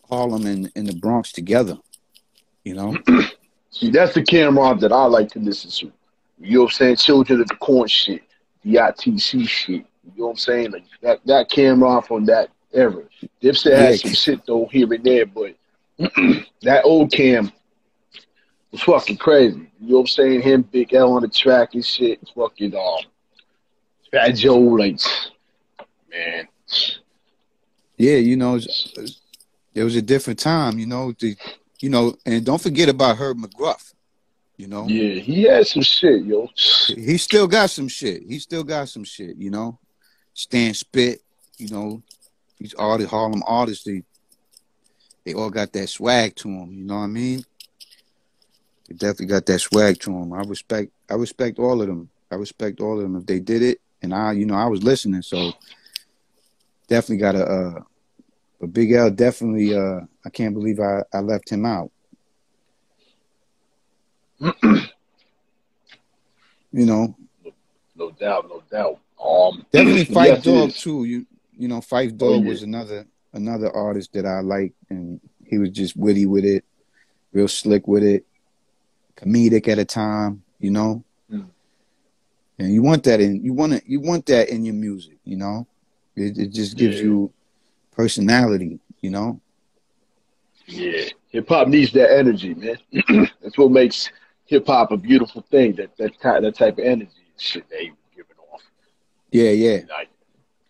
Harlem and the Bronx together. You know, see, that's the Cameron that I like to listen to. You know what I'm saying? Children of the Corn shit, DITC shit. You know what I'm saying? Like that Cameron from that era. Dipset had some shit though here and there, but that old Cam was fucking crazy. You know what I'm saying? Him, Big L on the track and shit. Fucking Fat Joe, like, man. Yeah, you know, it was a different time. You know, and don't forget about Herb McGruff. You know. Yeah, he had some shit, yo. He still got some shit. You know, Stan Spit. You know, these Harlem artists. They all got that swag to them. You know what I mean? They definitely got that swag to them. I respect all of them. If they did it, and I was listening, so definitely got but Big L definitely, I can't believe I left him out. No doubt, no doubt. Definitely Fife yes, it Dog is. too. Fife Oh Dog yeah, was another artist that I liked, and he was just witty with it, real slick with it, comedic at a time, And you want that that in your music, It just gives yeah, you personality, yeah. Hip hop needs that energy, man. That's what makes hip hop a beautiful thing. That type of energy and shit they giving off. Yeah, yeah. Like,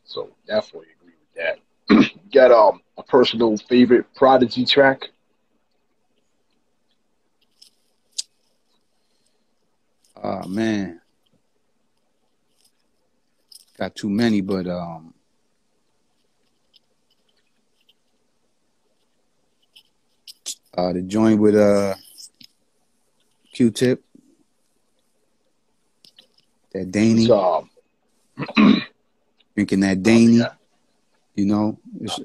so definitely agree with that. You got a personal favorite Prodigy track? Oh man, got too many, but the joint with Q-Tip, that It's Danny, drinking that I don't think Danny, I, It's, I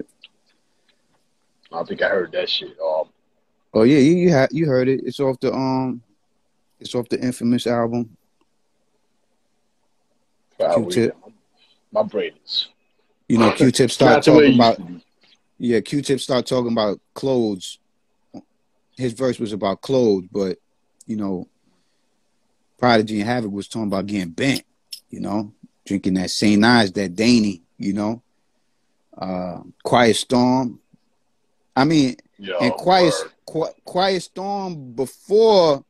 don't think I heard that shit. oh yeah, you heard it. It's off the infamous album, Probably Q-Tip. my brain is Q-Tip start not the way talking it used about to be. Q-Tip start talking about clothes. His verse was about clothes, but you know, Prodigy and Havoc was talking about getting bent, drinking that St. Ives, that Danny, Quiet Storm. I mean, and Yo, word. Quiet Storm before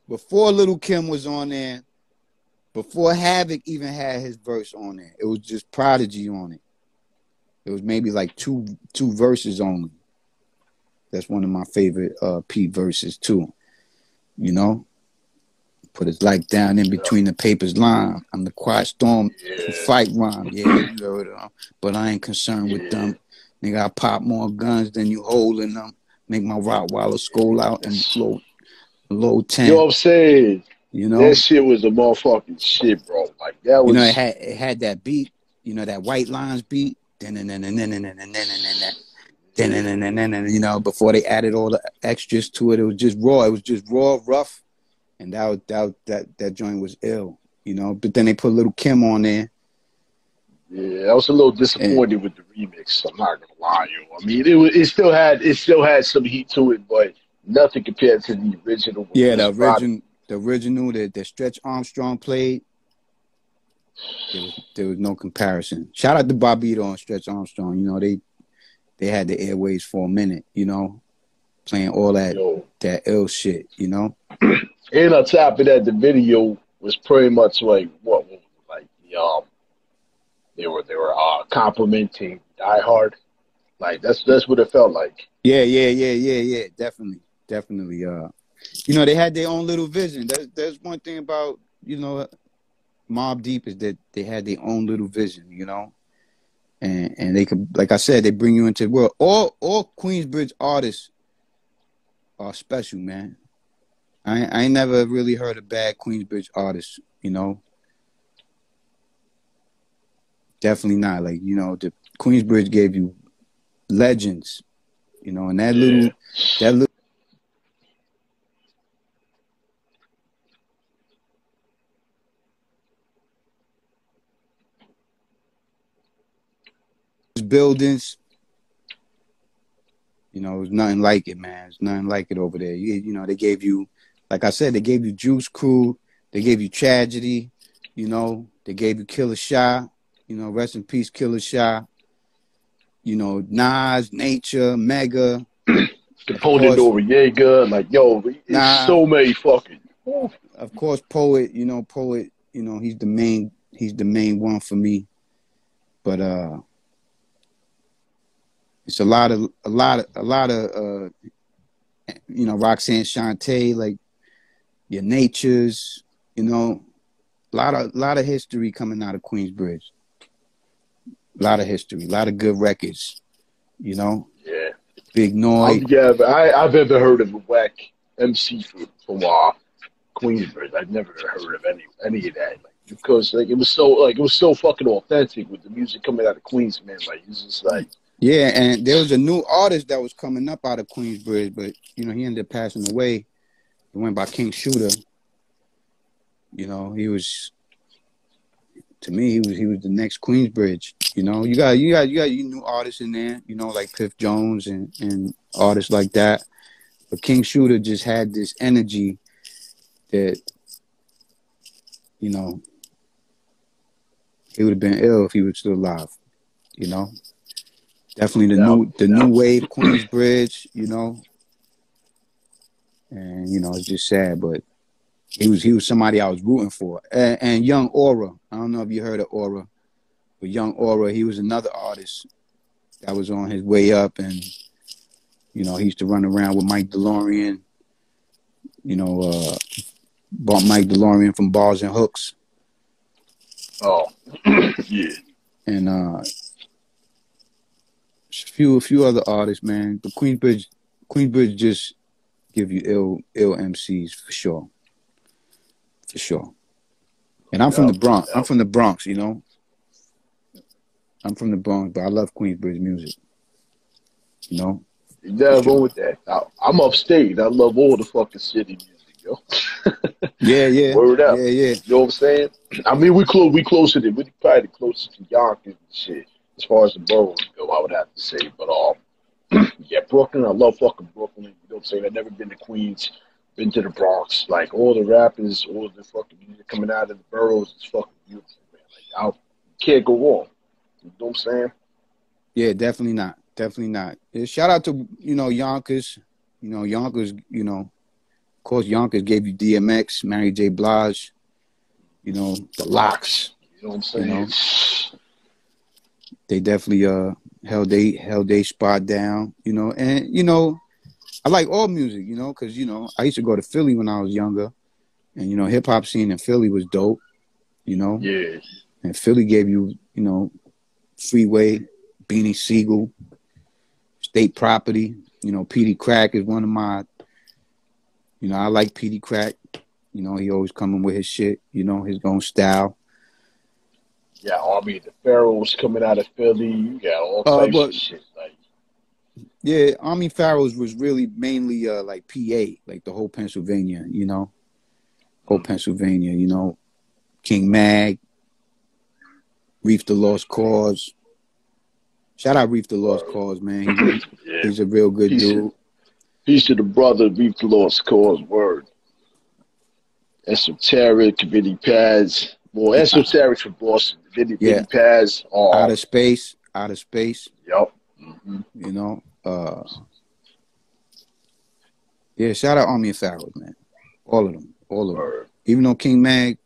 Little Kim was on there, before Havoc even had his verse on there. It was just Prodigy on it. It was maybe like two verses only. That's one of my favorite Pete verses too. Put his life down in Yeah, between the papers line. I'm the quiet storm who yeah, fight rhyme. Yeah, you heard them. But I ain't concerned with yeah. them. Nigga, I pop more guns than you holding them. Make my Rottweiler skull out and That's, low you know 10. what I'm saying? You That know? shit was a motherfucking shit, bro. Like that It was. had that beat, that white lines beat. Yeah, Before they added all the extras to it, it was just raw. It was just raw, rough, and that joint was ill, But then they put Little Kim on there, yeah. I was a little and disappointed with the remix. I'm not gonna lie, you. I mean, it still had some heat to it, but nothing compared to the original with yeah, Mr. Prodigy. the original that Stretch Armstrong played, there was no comparison. Shout out to Bobito and Stretch Armstrong. They had the airways for a minute, playing all Yo, that ill shit, and on top of that, the video was pretty much like what was it, like they were complimenting Die Hard. Like that's what it felt like. Yeah. Definitely. They had their own little vision. There's one thing about Mobb Deep is that they had their own little vision, and they could, like I said, they bring you into the world. All Queensbridge artists are special, man. I ain't never really heard a bad Queensbridge artist, Definitely not. Like, the Queensbridge gave you legends, and Yeah, that little buildings, it was nothing like it, man. It's nothing like it over there. They gave you, like I said, they gave you Juice Crew, they gave you Tragedy, they gave you Killer Shy, rest in peace, Killer Shy, Nas, Nature, Mega, of Component course, Noriega, like yo, it's Nah, so many fucking. of course, Poet, Poet, he's the main one for me. But it's a lot of Roxanne Shante, like Your Natures, a lot of history coming out of Queensbridge. A lot of history, a lot of good records, Yeah, Big I Noise. don't think I've ever heard of a whack MC from Queensbridge. I've never heard of any of that. Like, because like it was so fucking authentic with the music coming out of Queens, man. Like it's just like Yeah, and there was a new artist that was coming up out of Queensbridge, but you know he ended up passing away. He went by King Shooter. You know, he was, to me, he was the next Queensbridge. You know, you got new artists in there. You know, like Piff Jones and artists like that. But King Shooter just had this energy that, you know, he would have been ill if he was still alive. You know, definitely the new wave Queensbridge. You know, and you know it's just sad, but he was somebody I was rooting for. And Young Aura, I don't know if you heard of Aura, but Young Aura, he was another artist that was on his way up, and you know he used to run around with Mike DeLorean. You know, bought Mike DeLorean from Bars and Hooks. Oh, yeah. And a few other artists, man. But Queensbridge just give you ill MCs for sure. For sure. And I'm from the Bronx. I'm from the Bronx, you know. I'm from the Bronx, but I love Queensbridge music. You know? You never wrong with that. I'm upstate. I love all the fucking city music, yo. Yeah. Word up. Yeah. You know what I'm saying? I mean, we closer to, we probably the closest to Yonkers and shit. As far as the boroughs go, I would have to say. But yeah, Brooklyn, I love fucking Brooklyn. You know what I'm saying? I've never been to Queens, been to the Bronx. Like all the rappers, all the fucking music coming out of the boroughs is fucking beautiful, man. Like you can't go wrong. You know what I'm saying? Yeah, definitely not. Definitely not. Yeah, shout out to, you know, Yonkers. You know, Yonkers, you know, of course, Yonkers gave you DMX, Mary J. Blige, you know, the Locks. You know what I'm saying? You know, they definitely held they spot down, you know. And, you know, I like all music, you know, because, you know, I used to go to Philly when I was younger. And, you know, hip-hop scene in Philly was dope, you know. Yeah. And Philly gave you, you know, Freeway, Beanie Siegel, State Property. You know, Petey Crack is one of my, you know, I like Petey Crack. You know, he always coming with his shit, you know, his own style. Yeah, I mean, the Pharaohs coming out of Philly, you got all types of shit. Like, yeah, Army Pharaohs was really mainly like PA, like the whole Pennsylvania, you know, Pennsylvania, you know, King Mag, Reef the Lost Cause. Shout out Reef the Lost Cause, man. He's a real good dude. Peace to the brother, Reef the Lost Cause, word. Esoteric, Vinny Paz. Well, Esoteric's from Boston. Vinny Paz. Out of space. Yep. Mm-hmm. You know, yeah, shout out Army of Pharaohs, man. All of them. Even though King Mag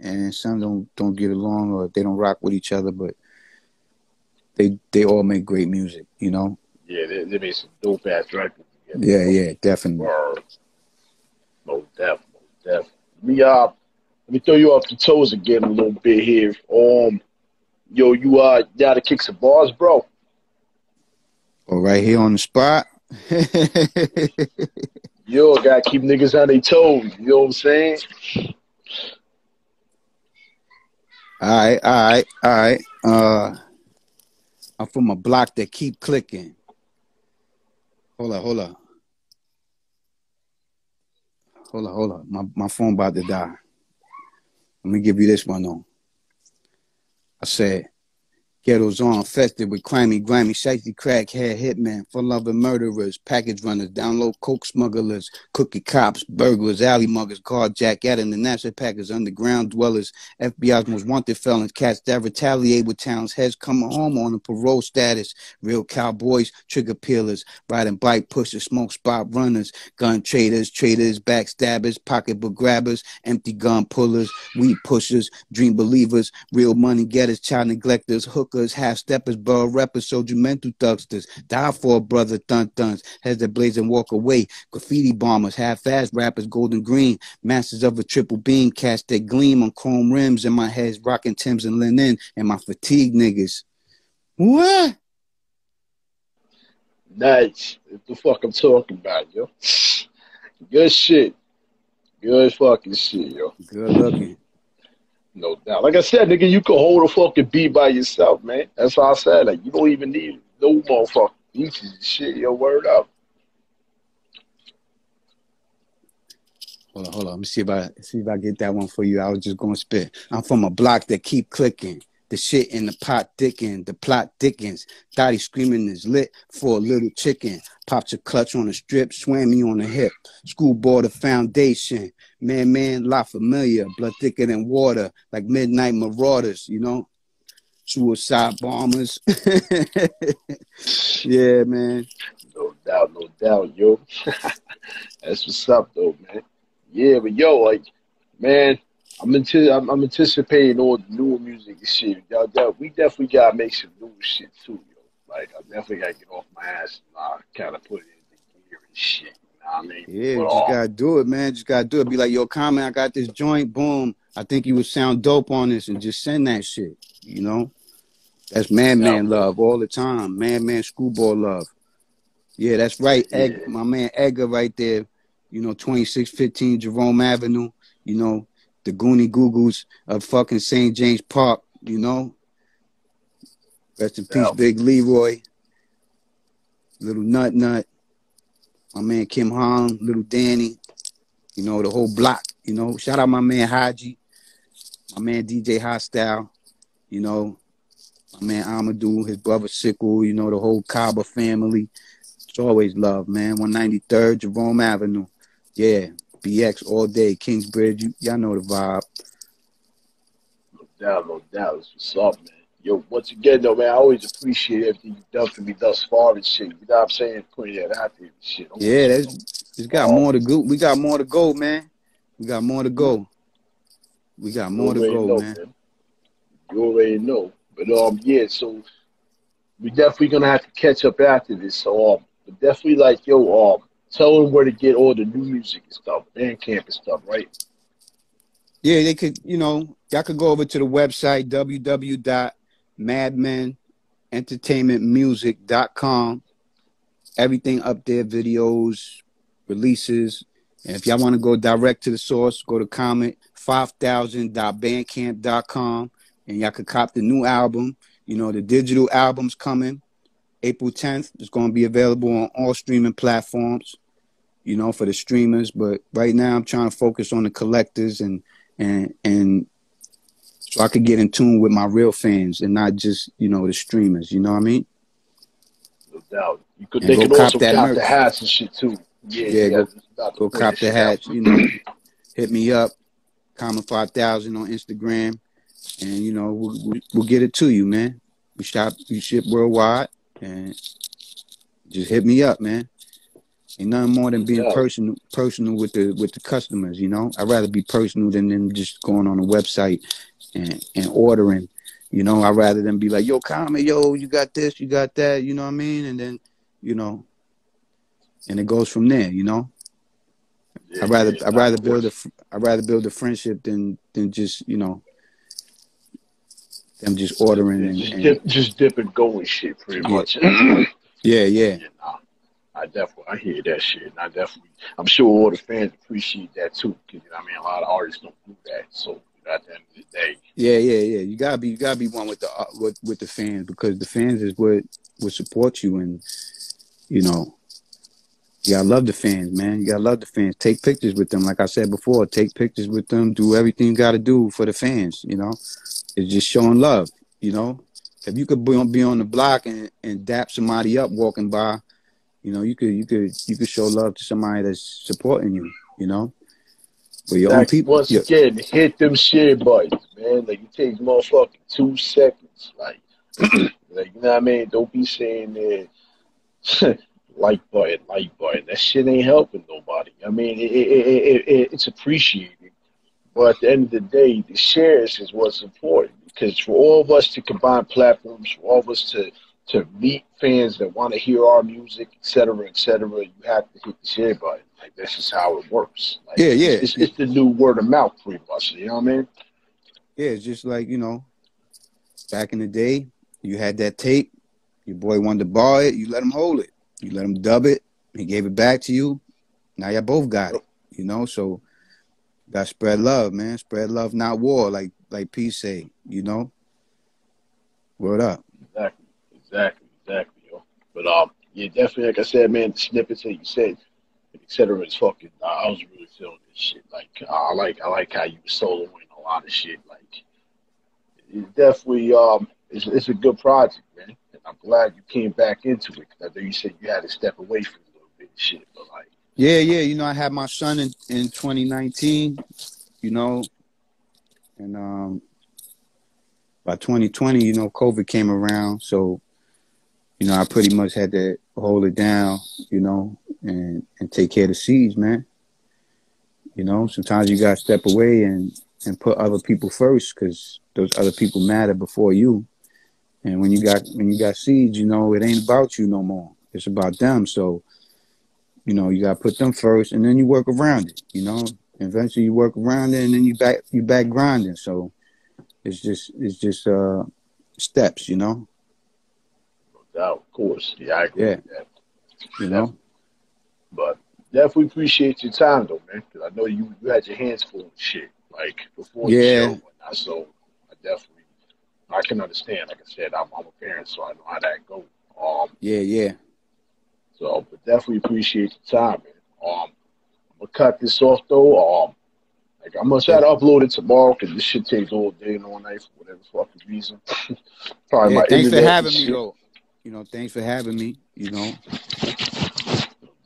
and some don't get along or they don't rock with each other, but they all make great music, you know? Yeah, they made some dope ass records. Yeah, definitely. No doubt. Let me throw you off the toes again a little bit here. Yo, you down to kick some bars, bro? Oh, right here on the spot. Yo, gotta keep niggas on their toes. You know what I'm saying? All right. I'm from a block that keep clicking. Hold on. My phone about to die. Let me give you this one though. I said, ghettos on, infested with grimy, shifty crackhead hitmen, fun-loving murderers, package runners, download coke smugglers, cookie cops, burglars, alley muggers, carjack at the national packers, underground dwellers, FBI's most wanted felons, cats that retaliate with towns, heads coming home on a parole status, real cowboys, trigger peelers, riding bike pushers, smoke spot runners, gun traders, backstabbers, pocketbook grabbers, empty gun pullers, weed pushers, dream believers, real money getters, child neglectors, hookers, half-steppers, borough rappers, soldier mental thugsters, die for a brother, thuns, heads that blaze and walk away, graffiti bombers, half-fast rappers, golden green, masters of a triple beam, cast that gleam on chrome rims, in my head's rocking Timbs and linen, and my fatigue niggas. What? Nice. What the fuck I'm talking about, yo? Good shit. Good fucking shit, yo. Good looking. No doubt. Like I said, nigga, you can hold a fucking beat by yourself, man. That's why I said, like, you don't even need no motherfucking beats and shit. Your word up. Hold on. Let me see if I get that one for you. I was just gonna spit. I'm from a block that keep clicking. The shit in the pot dickin', the plot thickens. Thotty screaming is lit for a little chicken. Pops a clutch on a strip, swam me on the hip. School board of foundation. Man, La Familia. Blood thicker than water, like midnight marauders, you know? Suicide bombers. Yeah, man. No doubt, yo. That's what's up, though, man. Yeah, but yo, like, man, I'm anticipating all the new music and shit. We definitely gotta make some new shit too, yo. Like, I definitely gotta get off my ass and kind of put it in the gear and shit. You know what I mean? Yeah, But, just gotta do it, man. Just gotta do it. Be like, yo, Comet, I got this joint, boom. I think you would sound dope on this, and just send that shit, you know? That's man love all the time. Man, schoolboy love. Yeah, that's right. yeah, My man Edgar right there, you know, 2615 Jerome Avenue, you know, the Goonie Googles of fucking St. James Park, you know. Rest in peace, Big Leroy, Little Nut, my man Kim Hong, Little Danny, you know, the whole block, you know. Shout out my man Haji, my man DJ Hostile, you know, my man Amadou, his brother Sickle, you know, the whole Kaba family. It's always love, man. 193rd Jerome Avenue. Yeah, BX all day, Kingsbridge. Y'all know the vibe. no doubt. That's what's up, man. Yo, once again, though, man, I always appreciate everything you've done for me thus far and shit. You know what I'm saying? Putting that out there and shit. Yeah, it's got more to go. We got more to go, man. We got more to go. We got more to go, man. You already know. But yeah, so we definitely gonna have to catch up after this. So but definitely like yo, tell them where to get all the new music and stuff, Bandcamp and stuff, right? Yeah, they could, you know, y'all could go over to the website www.madmenentertainmentmusic.com. Everything up there, videos, releases. And if y'all want to go direct to the source, go to comment5000.bandcamp.com and y'all could cop the new album. You know, the digital album's coming April 10th. It's going to be available on all streaming platforms, you know, for the streamers. But right now I'm trying to focus on the collectors and so I could get in tune with my real fans and not just, you know, the streamers. You know what I mean? No doubt. They can also cop the hats and shit too. Yeah, go cop the hats. You know, hit me up, Common 5000 on Instagram, and you know we'll get it to you, man. We ship worldwide, and just hit me up, man. Ain't nothing more than being personal with the customers. You know, I'd rather be personal than them just going on a website and ordering. You know, I'd rather than be like, yo, Common, yo, you got this, you got that. You know what I mean? And then, you know. And it goes from there, you know. Yeah, I'd rather build a friendship than just, you know, them just ordering and just dip and go and shit pretty much. Yeah. I hear that shit. And I'm sure all the fans appreciate that too. Because I mean, a lot of artists don't do that. So at the end of the day, yeah. You gotta be one with the fans, because the fans is what support you, and you know. You gotta love the fans, man. You gotta love the fans. Take pictures with them. Like I said before, take pictures with them. Do everything you gotta do for the fans, you know. It's just showing love, you know. If you could be on the block and dap somebody up walking by, you know, you could show love to somebody that's supporting you, you know. But your own people. Once again, hit them share buttons, man. Like, it takes motherfucking 2 seconds. Like, you know what I mean? Don't be saying that. Like button. That shit ain't helping nobody. I mean, it's appreciated, but at the end of the day, the shares is what's important. Because for all of us to combine platforms, for all of us to meet fans that want to hear our music, et cetera, you have to hit the share button. Like, this is how it works. Like, yeah. It's the new word of mouth, pretty much. You know what I mean? Yeah, it's just like, you know, back in the day, you had that tape. Your boy wanted to borrow it. You let him hold it. You let him dub it. He gave it back to you. Now y'all both got it, you know? So got to spread love, man. Spread love, not war. Like like P say, you know. Word up. Exactly, yo. But yeah, definitely, like I said, man, the snippets that you said, etc. is fucking. I was really feeling this shit. Like, I like how you were soloing a lot of shit. Like, it definitely, it's a good project, man. And I'm glad you came back into it. 'Cause I know you said you had to step away from a little bit of shit, but like, Yeah, you know, I had my son in 2019, you know, and by 2020, you know, COVID came around, so you know, I pretty much had to hold it down, you know, and take care of the seeds, man. You know, sometimes you gotta step away and put other people first, because those other people matter before you. And when you got seeds, you know, it ain't about you no more. It's about them. So, you know, you gotta put them first, and then you work around it. You know, eventually you work around it, and then you back grinding. So it's just steps. You know. no doubt, of course, yeah, I agree Yeah. with that. You know. Definitely. But definitely appreciate your time though, man. Because I know you had your hands full of shit like before the show Yeah. and whatnot. So I definitely I can understand. Like I said, I'm a parent, so I know how that goes. Yeah. So but definitely appreciate your time, man. I'm gonna cut this off though. Like I'm gonna try Yeah. to upload it tomorrow because this shit takes all day and all night for whatever fucking reason. Probably Yeah. my Thanks for internet and having me, shit. though. You know, thanks for having me. You know,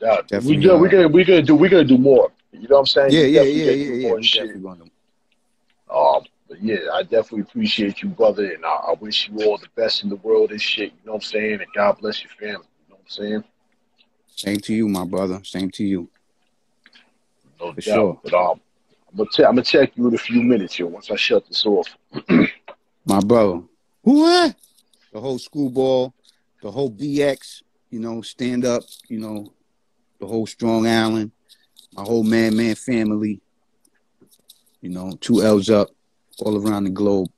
We definitely. good. We're gonna do more. You know what I'm saying? You definitely gonna do more We shit. definitely gonna. But yeah, I definitely appreciate you, brother, and I wish you all the best in the world and shit. You know what I'm saying? And God bless your family. You know what I'm saying? Same to you, my brother. Same to you, No for doubt. sure, But I'm gonna check you in a few minutes here once I shut this off. my brother. What? The whole schoolball, the whole BX. You know, stand up. You know, the whole Strong Island, my whole man family. You know, two L's up, all around the globe.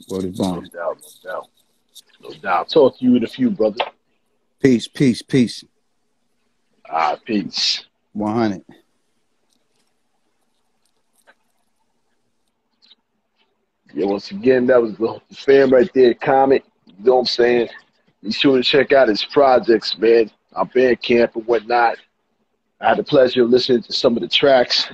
Word is No born. doubt, no doubt, no doubt. Talk to you in a few, brother. Peace. Peace. 100. Yeah, once again, that was the fam right there, Comet. You know what I'm saying? Be sure to check out his projects, man. Our band camp and whatnot. I had the pleasure of listening to some of the tracks.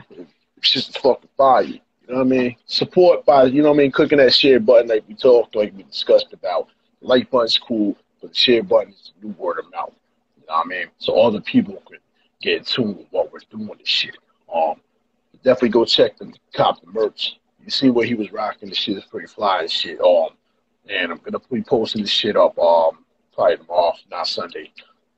It's just a fucking fire. You know what I mean? Support by, you know what I mean, clicking that share button like we talked, like we discussed about. The like button's cool, but the share button is the new word of mouth. You know what I mean? So all the people can get in tune with what we're doing this shit. Definitely go check the cop the merch. You see what he was rocking, the shit is pretty fly and shit. And I'm gonna be posting this shit up probably tomorrow, not Sunday,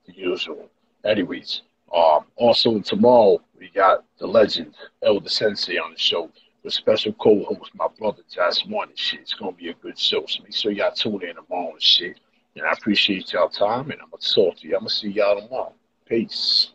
the usual. Anyways, also tomorrow we got the legend Elder Sensei on the show with special co-host my brother Just One and shit. It's gonna be a good show, so make sure y'all tune in tomorrow and shit. And I appreciate y'all time, and I'm gonna talk to you. I'm gonna see y'all tomorrow. Peace.